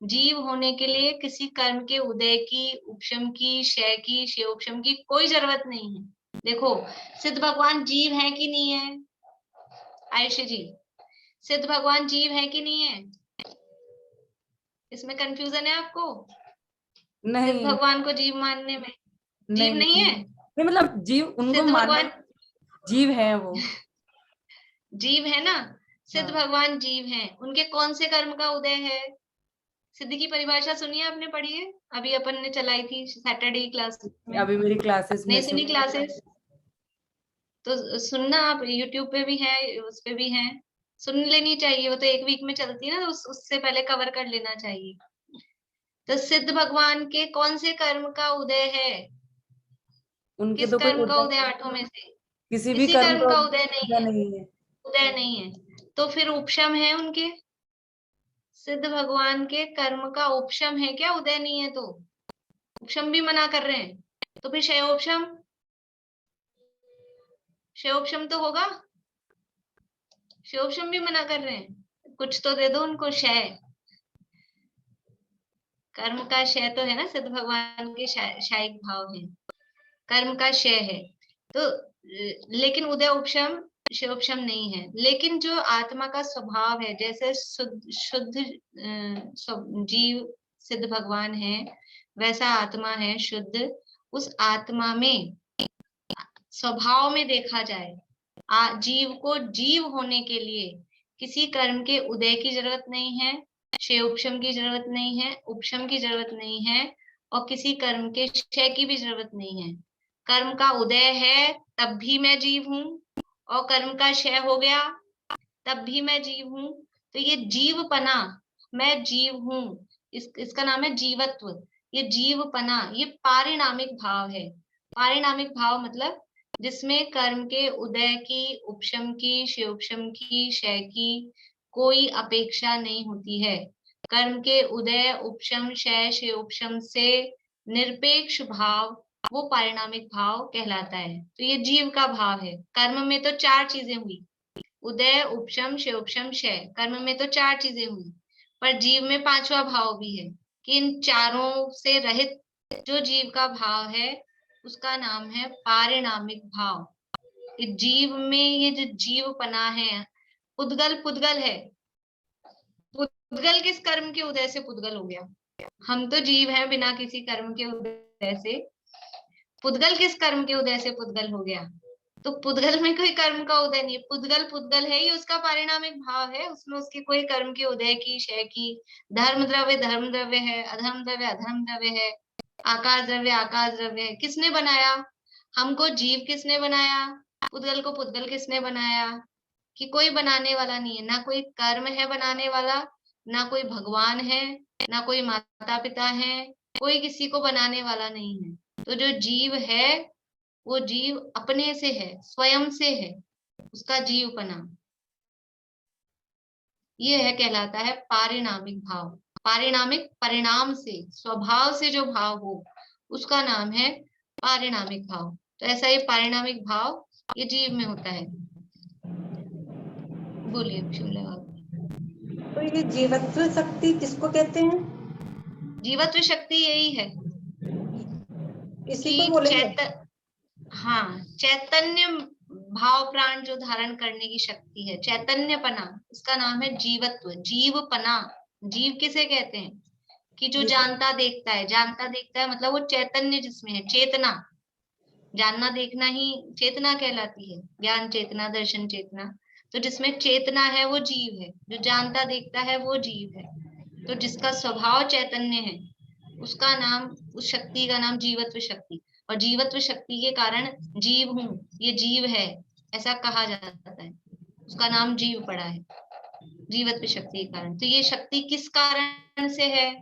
Speaker 1: जीव होने के लिए किसी कर्म के उदय की, उपशम की, क्षय की, क्षय उपशम की कोई जरूरत नहीं है। देखो सिद्ध भगवान जीव है कि नहीं है? आयुष्य जी, सिद्ध भगवान जीव है कि नहीं है? इसमें कंफ्यूजन है आपको?
Speaker 11: नहीं
Speaker 1: सिद्ध भगवान को जीव मानने में? जीव नहीं है?
Speaker 11: नहीं, मतलब जीव उनको
Speaker 1: सिद्ध
Speaker 11: मानने
Speaker 1: भगवान
Speaker 11: में जीव है वो।
Speaker 1: जीव है ना, सिद्ध
Speaker 11: हाँ।
Speaker 1: भगवान जीव हैं, उनके कौन से कर्म का उदय है? सिद्ध की परिभाषा सुनिए, आपने पढ़ी है? अभी अपन ने चलाई थी सैटरडे क्लास में।
Speaker 11: अभी मेरी क्लासेस में
Speaker 1: नहीं सुनी क्लासेस? तो सुनना, आप यूट्यूब पे भी है, उस पे भी है, सुन लेनी चाहिए। वो तो एक वीक में चलती है ना, उससे पहले कवर कर लेना चाहिए। तो सिद्ध भगवान के कौन से कर्म का उदय है?
Speaker 11: उनके
Speaker 1: किस
Speaker 11: तो कोई
Speaker 1: कर्म का
Speaker 11: उदय,
Speaker 1: उदय आठों में से?
Speaker 11: किसी भी
Speaker 1: किसी
Speaker 11: कर्म
Speaker 1: कर्म
Speaker 11: का
Speaker 1: का उदय नहीं है,
Speaker 11: नहीं है।
Speaker 1: उदय नहीं है। तो फिर उपशम है उनके? सिद्ध भगवान के कर्म का उपशम है क्या? उदय नहीं है तो उपशम भी मना कर रहे हैं, तो फिर क्षयोपशम, क्षयोपशम तो होगा, क्षयोपशम भी मना कर रहे हैं। कुछ तो दे दो उनको क्षय, कर्म का क्षय तो है ना, सिद्ध भगवान के शायिक भाव है, कर्म का क्षय है। तो लेकिन उदय उपशम, क्षयोपशम नहीं है। लेकिन जो आत्मा का स्वभाव है, जैसे शुद्ध जीव सिद्ध भगवान है, वैसा आत्मा है शुद्ध। उस आत्मा में स्वभाव में देखा जाए, जीव को जीव होने के लिए किसी कर्म के उदय की जरूरत नहीं है, क्षय उपशम की जरूरत नहीं है, उपशम की जरूरत नहीं है, और किसी कर्म के क्षय की भी जरूरत नहीं है। कर्म का उदय है तब भी मैं जीव हूं, और कर्म का क्षय हो गया तब भी मैं जीव हूं। तो ये जीवपना, मैं जीव हूं, इसका नाम है जीवत्व। ये जीवपना, ये पारिणामिक भाव है। पारिणामिक भाव मतलब जिसमें कर्म के उदय की, उपशम की, क्षय उपशम की, क्षय की कोई अपेक्षा नहीं होती है। कर्म के उदय, उपशम, क्षय, क्षय उपशम से निरपेक्ष भाव, वो पारिणामिक भाव कहलाता है। तो ये जीव का भाव है। कर्म में तो चार चीजें हुई, उदय, उपशम, क्षय उपशम, क्षय। कर्म में तो चार चीजें हुई, पर जीव में पांचवा भाव भी है कि इन चारों से रहित जो जीव का भाव है उसका नाम है पारिणामिक भाव। जीव में ये जो जीवपना है, पुद्गल पुद्गल है। पुद्गल किस कर्म के उदय से पुद्गल हो गया? हम तो जीव हैं बिना किसी कर्म के उदय से। पुद्गल किस कर्म के उदय से पुद्गल हो गया? तो पुद्गल में कोई कर्म का उदय नहीं है। पुद्गल पुद्गल है, ये उसका पारिणामिक भाव है, उसमें उसके कोई कर्म के उदय की, क्षय की। धर्म द्रव्य है, अधर्म द्रव्य है, आकाश द्रव्य है। किसने बनाया हमको? जीव किसने बनाया? पुद्गल को पुद्गल किसने बनाया? कि कोई बनाने वाला नहीं है, ना कोई कर्म है बनाने वाला, ना कोई भगवान है, ना कोई माता पिता है, कोई किसी को बनाने वाला नहीं है। तो जो जीव है वो जीव अपने से है, स्वयं से है, उसका जीवपना ये है, कहलाता है पारिणामिक भाव। पारिणामिक, परिणाम से, स्वभाव से जो भाव हो उसका नाम है पारिणामिक भाव। तो ऐसा ये पारिणामिक भाव ये जीव में होता है। बोलिए शिमला बाबू।
Speaker 2: तो ये जीवत्व शक्ति किसको कहते हैं?
Speaker 1: जीवत्व शक्ति यही है
Speaker 2: इसी को
Speaker 1: कि
Speaker 2: बोलेंगे।
Speaker 1: हाँ, चैतन्य भाव प्राण जो धारण करने की शक्ति है, चैतन्यपना, इसका नाम है जीवत्व, जीवपना। जीव किसे कहते हैं? कि जो जानता देखता है। जानता देखता है मतलब वो चैतन्य जिसमें है, चेतना। जानना देखना ही चेतना कहलाती है, ज्ञान चेतना, दर्शन चेतना। तो जिसमें चेतना है वो जीव है, जो जानता देखता है वो जीव है। तो जिसका स्वभाव चैतन्य है उसका नाम, उस शक्ति का नाम जीवत्व शक्ति। और जीवत्व शक्ति के कारण जीव हूं, ये जीव है, ऐसा कहा जाता है, उसका नाम जीव पड़ा है जीवत्व शक्ति के कारण। तो ये शक्ति किस कारण से है?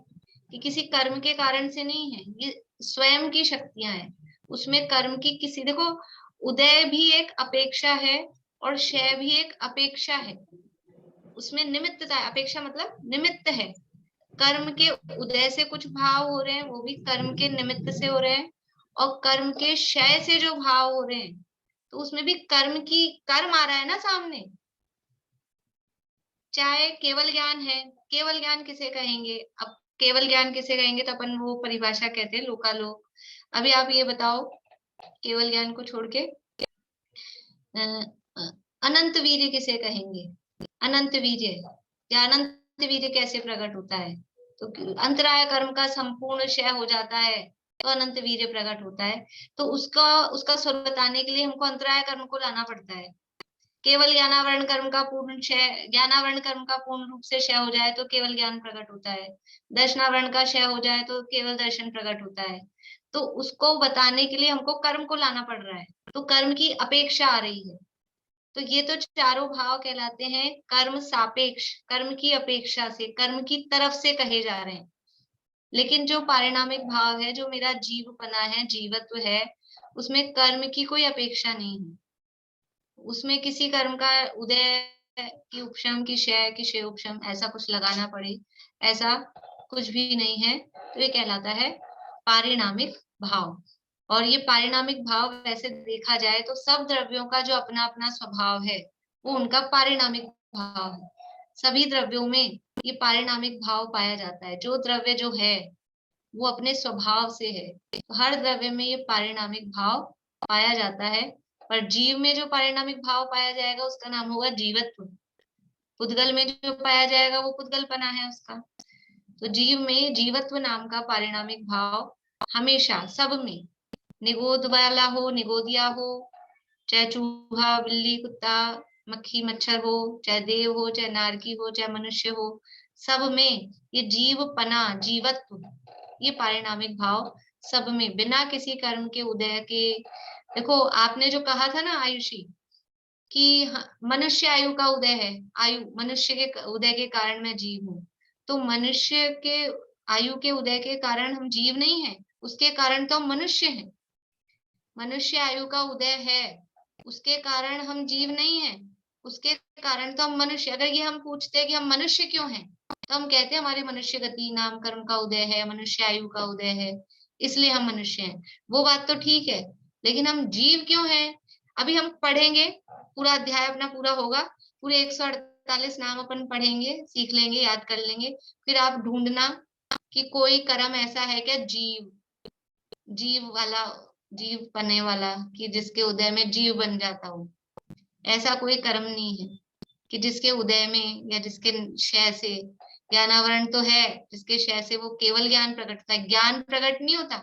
Speaker 1: कि किसी कर्म के कारण से नहीं है, ये स्वयं की शक्तियां हैं। उसमें कर्म की किसी, देखो उदय भी एक अपेक्षा है और क्षय भी एक अपेक्षा है। उसमें निमित्तता है। अपेक्षा मतलब निमित्त है। कर्म के उदय से कुछ भाव हो रहे हैं, वो भी कर्म के निमित्त से हो रहे हैं, और कर्म के क्षय से जो भाव हो रहे हैं, तो उसमें भी कर्म आ रहा है ना सामने। चाहे केवल ज्ञान है, केवल ज्ञान किसे कहेंगे? अब केवल ज्ञान किसे कहेंगे तो अपन वो परिभाषा कहते हैं लोकालोक। अभी आप ये बताओ, केवल ज्ञान को छोड़ के अनंत वीर्य किसे कहेंगे? अनंत वीर्य, या अनंत वीर्य कैसे प्रकट होता है? तो अंतराय कर्म का संपूर्ण क्षय हो जाता है तो अनंत वीर्य प्रकट होता है। तो उसका स्वरूप बताने के लिए हमको अंतराय कर्म को लाना पड़ता है। केवल ज्ञानावरण कर्म का पूर्ण क्षय, ज्ञानावरण कर्म का पूर्ण रूप से क्षय हो जाए तो केवल ज्ञान प्रकट होता है। दर्शनावरण का क्षय हो जाए तो केवल दर्शन प्रकट होता है। तो उसको बताने के लिए हमको कर्म को लाना पड़ रहा है, तो कर्म की अपेक्षा आ रही है। तो ये तो चारों भाव कहलाते हैं कर्म सापेक्ष, कर्म की अपेक्षा से, कर्म की तरफ से कहे जा रहे हैं। लेकिन जो पारिणामिक भाव है, जो मेरा जीवपना है, जीवत्व है, उसमें कर्म की कोई अपेक्षा नहीं है। उसमें किसी कर्म का उदय की उपशम, की क्षय, की क्षय उपशम ऐसा कुछ लगाना पड़े, ऐसा कुछ भी नहीं है। तो ये कहलाता है पारिणामिक भाव। और ये पारिणामिक भाव वैसे देखा जाए तो सब द्रव्यों का जो अपना अपना स्वभाव है वो उनका पारिणामिक भाव है। सभी द्रव्यों में ये पारिणामिक भाव पाया जाता है। जो द्रव्य जो है वो अपने स्वभाव से है, तो हर द्रव्य में ये पारिणामिक भाव पाया जाता है। पर जीव में जो पारिणामिक भाव पाया जाएगा उसका नाम होगा जीवत्व। पुद्गल में जो पाया जाएगा वो पुद्गलपना है उसका। तो जीव में जीवत्व नाम का पारिणामिक भाव हमेशा सब में, निगोद वाला हो, निगोदिया हो, चाहे चूहा, बिल्ली, कुत्ता, मक्खी, मच्छर हो, चाहे देव हो, चाहे नारकी हो, चाहे मनुष्य हो, सब में ये जीवपना, जीवत्व, ये पारिणामिक भाव सब में, बिना किसी कर्म के उदय के। देखो आपने जो कहा था ना आयुषी, कि मनुष्य आयु का उदय है, आयु मनुष्य के उदय के कारण मैं जीव हूँ। तो मनुष्य के आयु के उदय के कारण हम जीव नहीं है, उसके कारण तो हम मनुष्य हैं। मनुष्य आयु का उदय है, उसके कारण हम जीव नहीं है, उसके कारण तो हम मनुष्य। अगर ये हम पूछते हैं कि हम मनुष्य क्यों हैं, तो हम कहते हैं हमारे मनुष्य गति नाम कर्म का उदय है, मनुष्य आयु का उदय है, इसलिए हम मनुष्य हैं। वो बात तो ठीक है, लेकिन हम जीव क्यों हैं? अभी हम पढ़ेंगे, पूरा अध्याय अपना पूरा होगा, पूरे 148 नाम अपन पढ़ेंगे, सीख लेंगे, याद कर लेंगे। फिर आप ढूंढना कि कोई कर्म ऐसा है क्या जीव, जीव वाला, जीव पने वाला, कि जिसके उदय में जीव बन जाता हो। ऐसा कोई कर्म नहीं है कि जिसके उदय में या जिसके क्षय से, ज्ञानावरण तो है जिसके क्षय से वो केवल ज्ञान प्रकट होता है, ज्ञान प्रकट नहीं होता।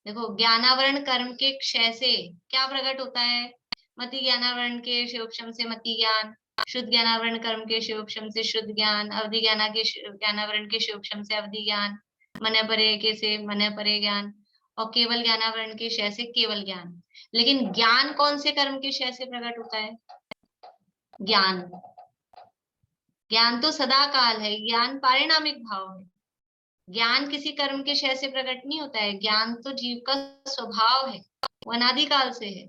Speaker 1: देखो ज्ञानावरण कर्म के क्षय से क्या प्रकट होता है? मति ज्ञानावरण के शिवोपशम से मति ज्ञान, शुद्ध ज्ञानावरण कर्म के शिवोपशम से शुद्ध ज्ञान, अवधि ज्ञानावरण के शिवोपशम से अवधि ज्ञान, मन परे के से मन परे ज्ञान, और केवल ज्ञानावरण के क्षय से केवल ज्ञान। लेकिन ज्ञान कौन से कर्म के क्षय से प्रकट होता है? ज्ञान, ज्ञान तो सदा काल है, ज्ञान पारिणामिक भाव है। ज्ञान किसी कर्म के क्षय से प्रकट नहीं होता है, ज्ञान तो जीव का स्वभाव है, वो अनादिकाल से है।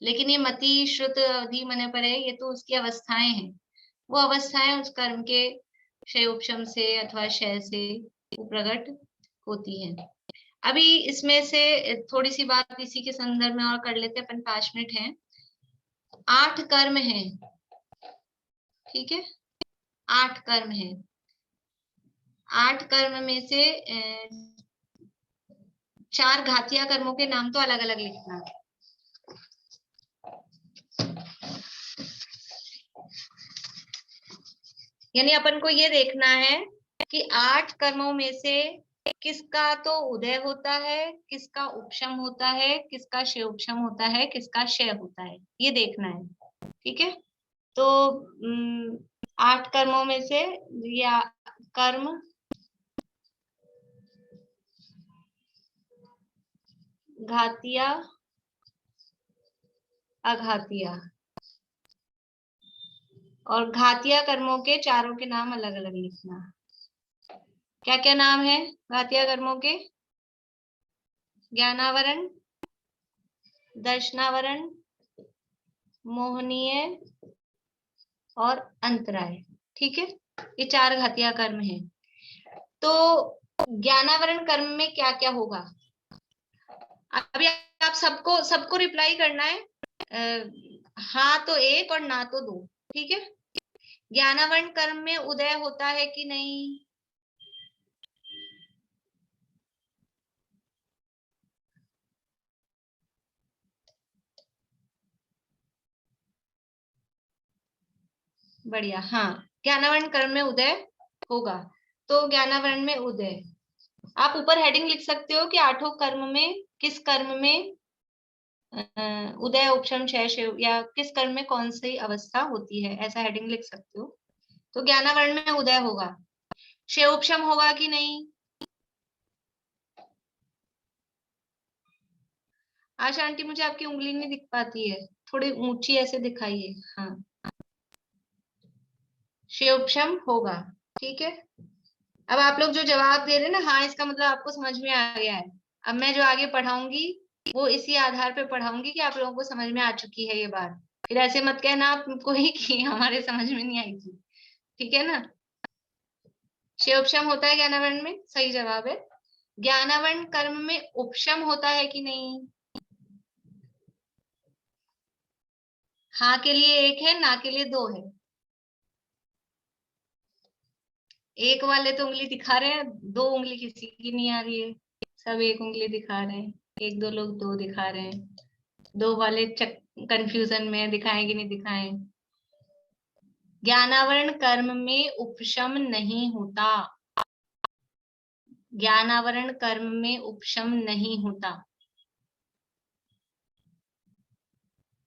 Speaker 1: लेकिन ये मति, श्रुत, अवधि, मन परे, ये तो उसकी अवस्थाएं हैं। वो अवस्थाएं उस कर्म के क्षय उपशम से अथवा क्षय से वो प्रकट होती है। अभी इसमें से थोड़ी सी बात इसी के संदर्भ में और कर लेते, अपन 5 मिनट हैं। 8 कर्म हैं, ठीक है, 8 कर्म हैं। 8 कर्म में से 4 घातिया कर्मों के नाम तो अलग अलग लिखना। यानी अपन को ये देखना है कि 8 कर्मों में से किसका तो उदय होता है, किसका उपशम होता है, किसका क्षय उपशम होता है, किसका क्षय होता है, ये देखना है। ठीक है, तो 8 कर्मों में से या कर्म घातिया, अघातिया, और घातिया कर्मों के चारों के नाम अलग अलग लिखना। क्या क्या नाम है घातिया कर्मों के? ज्ञानावरण, दर्शनावरण, मोहनीय और अंतराय। ठीक है, ये 4 घातीय कर्म है। तो ज्ञानावरण कर्म में क्या क्या होगा, अभी आप सबको रिप्लाई करना है, हाँ तो 1 और ना तो 2। ठीक है, ज्ञानावरण कर्म में उदय होता है कि नहीं? बढ़िया, हाँ, ज्ञानावरण कर्म में उदय होगा। तो ज्ञानावरण में उदय, आप ऊपर हेडिंग लिख सकते हो कि 8 कर्म में किस कर्म में उदय उपशम क्षय शिव, या किस कर्म में कौन सी अवस्था होती है, ऐसा हेडिंग लिख सकते हो। तो ज्ञानावरण में उदय होगा, क्षय उपशम होगा कि नहीं? आशा आंटी, मुझे आपकी उंगली नहीं दिख पाती है, थोड़ी ऊंची ऐसे दिखाइए। हाँ, क्षय उपशम होगा। ठीक है, अब आप लोग जो जवाब दे रहे हैं ना, हाँ, इसका मतलब आपको समझ में आ गया है। अब मैं जो आगे पढ़ाऊंगी वो इसी आधार पे पढ़ाऊंगी कि आप लोगों को समझ में आ चुकी है ये बात। फिर ऐसे मत कहना आप कोई कि हमारे समझ में नहीं आई थी। ठीक है ना? क्षय उपशम होता है ज्ञानावरण में, सही जवाब है। ज्ञानावरण कर्म में उपशम होता है कि नहीं? हाँ के लिए 1 है, ना के लिए 2 है। 1 वाले तो उंगली दिखा रहे हैं, 2 उंगली किसी की नहीं आ रही है, सब 1 उंगली दिखा रहे हैं। 1-2 लोग 2 दिखा रहे हैं, 2 वाले कंफ्यूजन में दिखाएं कि नहीं दिखाएं। ज्ञानावरण कर्म में उपशम नहीं होता, ज्ञानावरण कर्म में उपशम नहीं होता।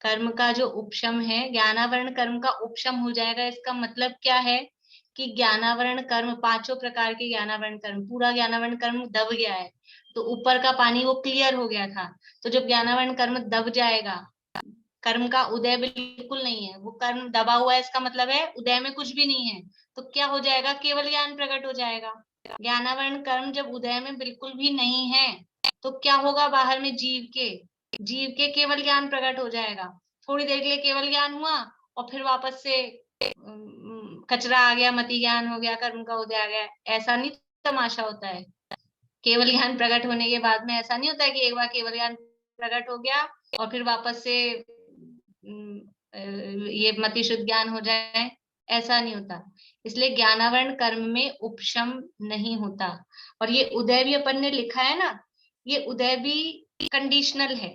Speaker 1: कर्म का जो उपशम है, ज्ञानावरण कर्म का उपशम हो जाएगा, इसका मतलब क्या है कि ज्ञानावरण कर्म, 5 प्रकार के ज्ञानावरण कर्म, पूरा ज्ञानावरण कर्म दब गया है, तो ऊपर का पानी वो क्लियर हो गया था। तो जब ज्ञानावरण कर्म दब जाएगा, कर्म का उदय बिल्कुल नहीं है, वो कर्म दबा हुआ है, इसका मतलब है उदय में कुछ भी नहीं है, तो क्या हो जाएगा? केवल ज्ञान प्रकट हो जाएगा। ज्ञानावरण कर्म जब उदय में बिल्कुल भी नहीं है, तो क्या होगा? बाहर में जीव के केवल ज्ञान प्रकट हो जाएगा। थोड़ी देर के लिए केवल ज्ञान हुआ और फिर वापस से कचरा आ गया, मति ज्ञान हो गया, कर्म का उदय आ गया। ऐसा नहीं तमाशा होता है। केवल ज्ञान प्रकट होने के बाद में ऐसा नहीं होता है कि एक बार केवल ज्ञान प्रकट हो गया और फिर वापस से ये मति शुद्ध ज्ञान हो जाए, ऐसा नहीं होता। इसलिए ज्ञानावरण कर्म में उपशम नहीं होता। और ये उदय भी अपन ने लिखा है ना, ये उदय भी कंडीशनल है।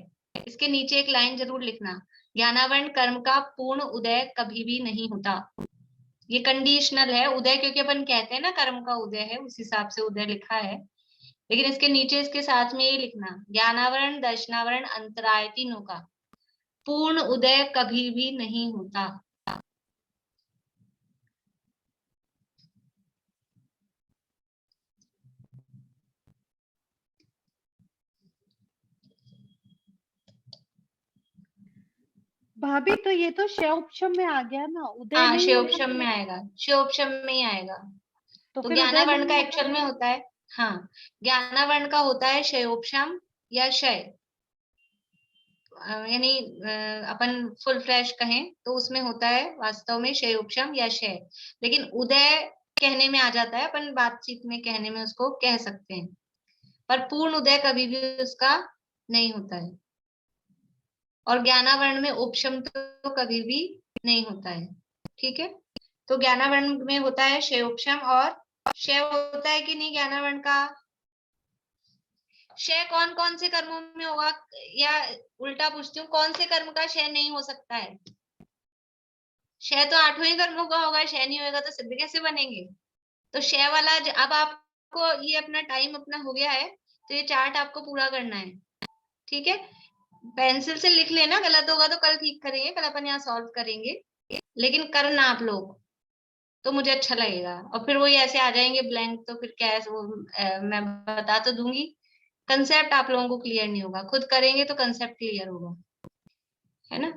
Speaker 1: इसके नीचे एक लाइन जरूर लिखना, ज्ञानावरण कर्म का पूर्ण उदय कभी भी नहीं होता। ये कंडीशनल है उदय, क्योंकि अपन कहते हैं ना कर्म का उदय है, उस हिसाब से उदय लिखा है। लेकिन इसके नीचे इसके साथ में ये लिखना, ज्ञानावरण, दर्शनावरण, अंतराय, तीनों का पूर्ण उदय कभी भी नहीं होता।
Speaker 9: भाभी तो ये तो क्षयोपशम में आ गया ना, उदय
Speaker 1: हाँ,
Speaker 9: नहीं
Speaker 1: क्षयोपशम
Speaker 9: होगा।
Speaker 1: में आएगा, क्षयोपशम में ही आएगा।
Speaker 9: तो
Speaker 1: तो
Speaker 9: फिर उदय
Speaker 1: ज्ञानावरण
Speaker 9: नहीं
Speaker 1: का
Speaker 9: होगा।
Speaker 1: एक्चुअल में होता है, हाँ, ज्ञानावरण का होता है क्षयोपशम या क्षय, यानी अपन फुल फ्लैश कहें तो उसमें होता है वास्तव में क्षयोपशम या क्षय। लेकिन उदय कहने में आ जाता है, अपन बातचीत में कहने में उसको कह सकते हैं, पर पूर्ण उदय कभी भी उसका नहीं होता है। और ज्ञानावरण में उपशम तो कभी भी नहीं होता है। ठीक है, तो ज्ञानावरण में होता है क्षयोपशम, और क्षय होता है कि नहीं ज्ञानावरण का? क्षय कौन कौन से कर्मों में होगा, या उल्टा पूछती हूँ, कौन से कर्म का क्षय नहीं हो सकता है? क्षय तो 8 ही कर्मों का होगा, क्षय नहीं होगा तो सिद्ध कैसे बनेंगे? तो क्षय वाला अब आपको ये अपना टाइम अपना हो गया है, तो ये चार्ट आपको पूरा करना है। ठीक है, पेंसिल से लिख लेना, गलत होगा तो कल ठीक करेंगे, कल अपन यहाँ सॉल्व करेंगे, लेकिन करना आप लोग, तो मुझे अच्छा लगेगा। और फिर वही ऐसे आ जाएंगे ब्लैंक, तो फिर क्या है वो, मैं बता तो दूंगी, कंसेप्ट आप लोगों को क्लियर नहीं होगा। खुद करेंगे तो कंसेप्ट क्लियर होगा, है ना?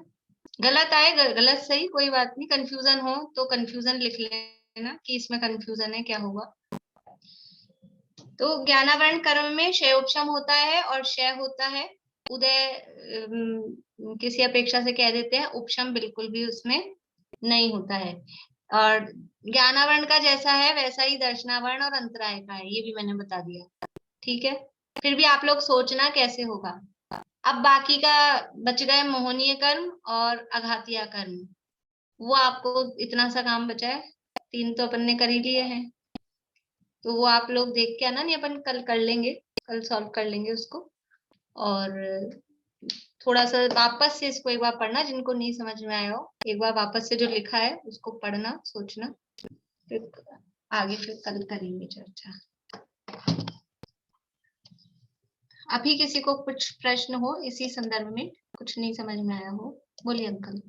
Speaker 1: गलत आए गलत सही कोई बात नहीं, कंफ्यूजन हो तो कंफ्यूजन लिख लेना कि इसमें कंफ्यूजन है, क्या होगा। तो ज्ञानावरण कर्म में क्षयोपशम होता है और क्षय होता है, उदय किसी अपेक्षा से कह देते हैं, उपशम बिल्कुल भी उसमें नहीं होता है। और ज्ञानावरण का जैसा है वैसा ही दर्शनावरण और अंतराय का है, ये भी मैंने बता दिया। ठीक है, फिर भी आप लोग सोचना कैसे होगा। अब बाकी का बच गए मोहनीय कर्म और आघातीय कर्म, वो आपको इतना सा काम बचा है, 3 तो अपन ने कर ही लिए हैं, तो वो आप लोग देख के आना, नहीं अपन कल कर लेंगे, कल सॉल्व कर लेंगे उसको। और थोड़ा सा वापस से इसको एक बार पढ़ना, जिनको नहीं समझ में आया हो एक बार वापस से जो लिखा है उसको पढ़ना, सोचना, फिर आगे फिर कल करेंगे चर्चा। अभी किसी को कुछ प्रश्न हो इसी संदर्भ में, कुछ नहीं समझ में आया हो, बोलिए अंकल।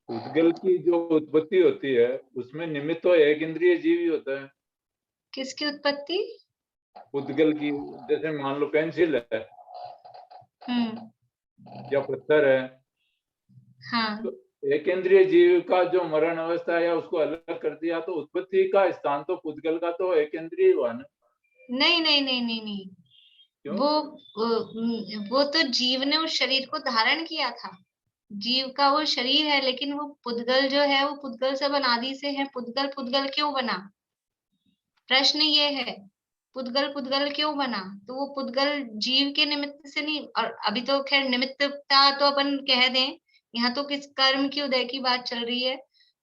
Speaker 12: उद्गल की जो उत्पत्ति होती है उसमें निमित्त तो एक इंद्रिय जीव ही होता है।
Speaker 1: किसकी उत्पत्ति?
Speaker 12: उद्गल की, जैसे मान लो पेंसिल है या पत्थर है,
Speaker 1: हाँ।
Speaker 12: तो एक इंद्रिय जीव का जो मरण अवस्था है उसको अलग कर दिया, तो उत्पत्ति का स्थान तो पुद्गल का तो एक इंद्रिय हुआ ना।
Speaker 1: नहीं नहीं नहीं नहीं नहीं, वो तो जीव ने उस शरीर को धारण किया था, जीव का वो शरीर है, लेकिन वो पुद्गल जो है वो पुद्गल सब अनादि से है। पुद्गल पुद्गल क्यों बना, प्रश्न ये है, पुद्गल पुद्गल क्यों बना? तो वो पुद्गल जीव के निमित्त से नहीं, और अभी तो खैर निमित्तता तो अपन कह दें, यहाँ तो किस कर्म की उदय की बात चल रही है,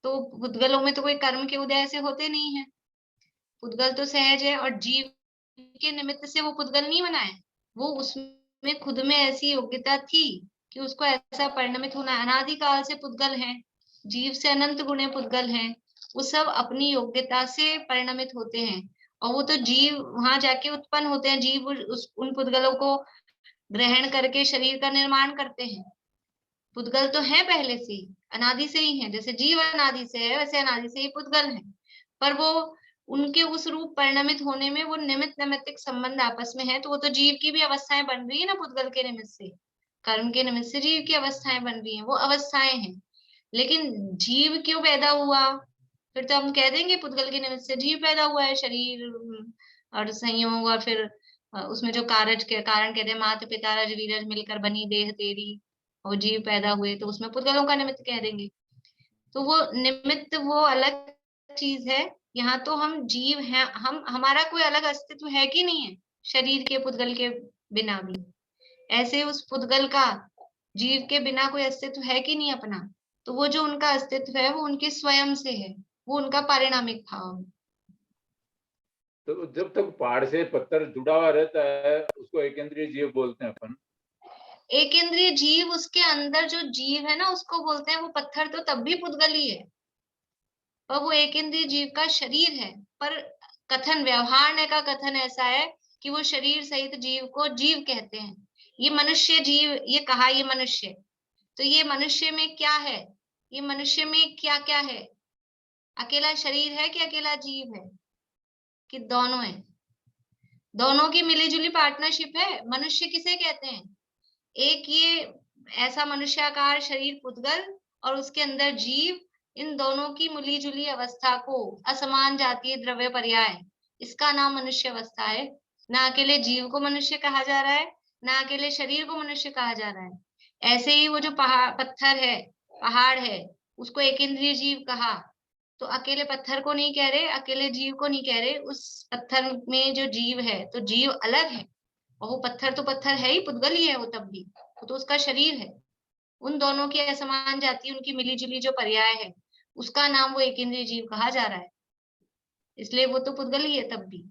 Speaker 1: तो पुद्गलों में तो कोई कर्म के उदय ऐसे होते नहीं है, पुद्गल तो सहज है, और जीव के निमित्त से वो पुद्गल नहीं बना है, वो उसमें खुद में ऐसी योग्यता थी कि उसको ऐसा परिणमित होना। अनादिकाल से पुद्गल है, जीव से अनंत गुणे पुद्गल हैं, वो सब अपनी योग्यता से परिणमित होते हैं, और वो तो जीव वहां जाके उत्पन्न होते हैं, जीव उन पुद्गलों को ग्रहण करके शरीर का निर्माण करते हैं। पुद्गल तो है पहले से ही, अनादि से ही है, जैसे जीव अनादि से है वैसे अनादि से ही पुद्गल है, पर वो उनके उस रूप परिणमित होने में वो निमित्त नैमित्तिक संबंध आपस में है, तो वो तो जीव की भी अवस्थाएं बन रही है ना, पुद्गल के निमित्त से, कर्म के निमित्त से जीव की अवस्थाएं बन रही हैं, वो अवस्थाएं हैं। लेकिन जीव क्यों पैदा हुआ, फिर तो हम कह देंगे पुद्गल के निमित्त से जीव पैदा हुआ है, शरीर और संयोग, और फिर उसमें जो कारण कहते हैं, माता पिता रज वीरज मिलकर बनी देह तेरी, और जीव पैदा हुए, तो उसमें पुद्गलों का निमित्त कह देंगे। तो वो निमित्त वो अलग चीज है, यहाँ तो हम जीव हैं, हम हमारा कोई अलग अस्तित्व है कि नहीं है शरीर के पुद्गल के बिना भी, ऐसे उस पुद्गल का जीव के बिना कोई अस्तित्व है कि नहीं अपना, तो वो जो उनका अस्तित्व है वो उनके स्वयं से है, वो उनका पारिणामिक भाव है।
Speaker 12: तो जब तक पहाड़ से पत्थर जुड़ा हुआ रहता है उसको एक इंद्रिय जीव बोलते हैं अपन।
Speaker 1: एक इंद्रिय जीव, उसके अंदर जो जीव है ना उसको बोलते हैं, वो पत्थर तो तब भी पुद्गल ही है, पर वो एक इंद्रिय जीव का शरीर है। पर कथन, व्यवहार का कथन ऐसा है कि वो शरीर सहित जीव को जीव कहते हैं। ये मनुष्य जीव, ये कहा ये मनुष्य, तो ये मनुष्य में क्या है, ये मनुष्य में क्या क्या है, अकेला शरीर है कि अकेला जीव है, कि दोनों है, दोनों की मिलीजुली पार्टनरशिप है। मनुष्य किसे कहते हैं, एक ये ऐसा मनुष्याकार शरीर पुद्गल और उसके अंदर जीव, इन दोनों की मिलीजुली अवस्था को असमान जातीय द्रव्य पर्याय, इसका नाम मनुष्य अवस्था है। ना अकेले जीव को मनुष्य कहा जा रहा है, ना अकेले शरीर को मनुष्य कहा जा रहा है। ऐसे ही वो जो पत्थर है, पहाड़ है, उसको एक इंद्रिय जीव कहा, तो अकेले पत्थर को नहीं कह रहे, अकेले जीव को नहीं कह रहे, उस पत्थर में जो जीव है तो जीव अलग है, और वो पत्थर तो पत्थर है ही, पुद्गल ही है वो तब भी, वो तो उसका शरीर है। उन दोनों की असमान जाति, उनकी मिलीजुली जो पर्याय है, उसका नाम वो एक इंद्रिय जीव कहा जा रहा है, इसलिए वो तो पुद्गल ही है तब भी।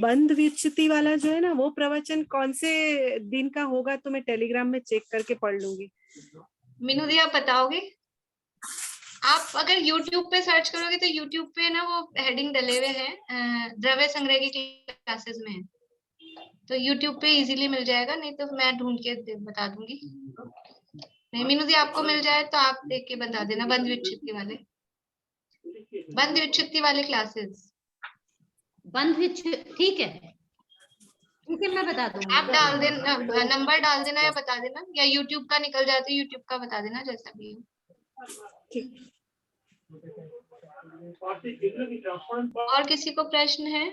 Speaker 10: बंध विच्छिति वाला जो है ना, वो प्रवचन कौन से दिन का होगा तो मैं टेलीग्राम में चेक करके पढ़ लूंगी।
Speaker 1: मीनू दी आप बताओगे? आप अगर YouTube पे सर्च करोगे तो YouTube पे ना वो हेडिंग डले हुए हैं, द्रव्य संग्रह की क्लासेस में है, तो YouTube पे इजीली मिल जाएगा, नहीं तो मैं ढूंढ के बता दूंगी। नहीं मीनू दी आपको मिल जाए तो आप देख के बता देना, बंध विच्छित्ति वाले क्लासेस,
Speaker 7: बंध विच्छित्ति, ठीक है ठीक है, मैं बता दूंगी।
Speaker 1: आप डाल देना, नंबर डाल देना या बता देना, या YouTube का निकल जाए तो YouTube का बता देना, जैसा भी है। और किसी को प्रश्न है?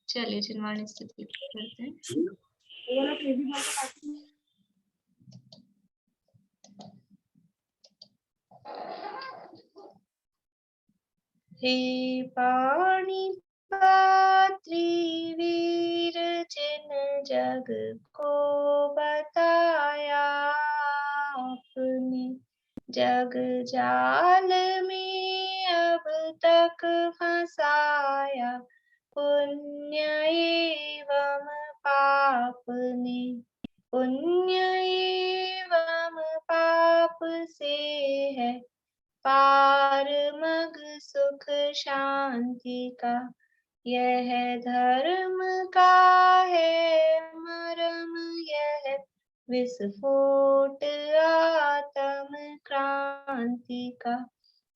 Speaker 1: चलिए चिन्वाणी स्थिति करते हैं। हे पाणी पात्री वीर जिन जग को बताया आपने, जग जाल में अब तक फंसाया पुण्य एवं पाप ने, पुण्य एवं पाप से है पार मग सुख शांति का, यह धर्म का है मरम, यह विस्फोट आत्म क्रांति का,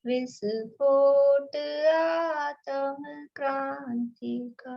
Speaker 1: विस्फोट आत्म क्रांति का।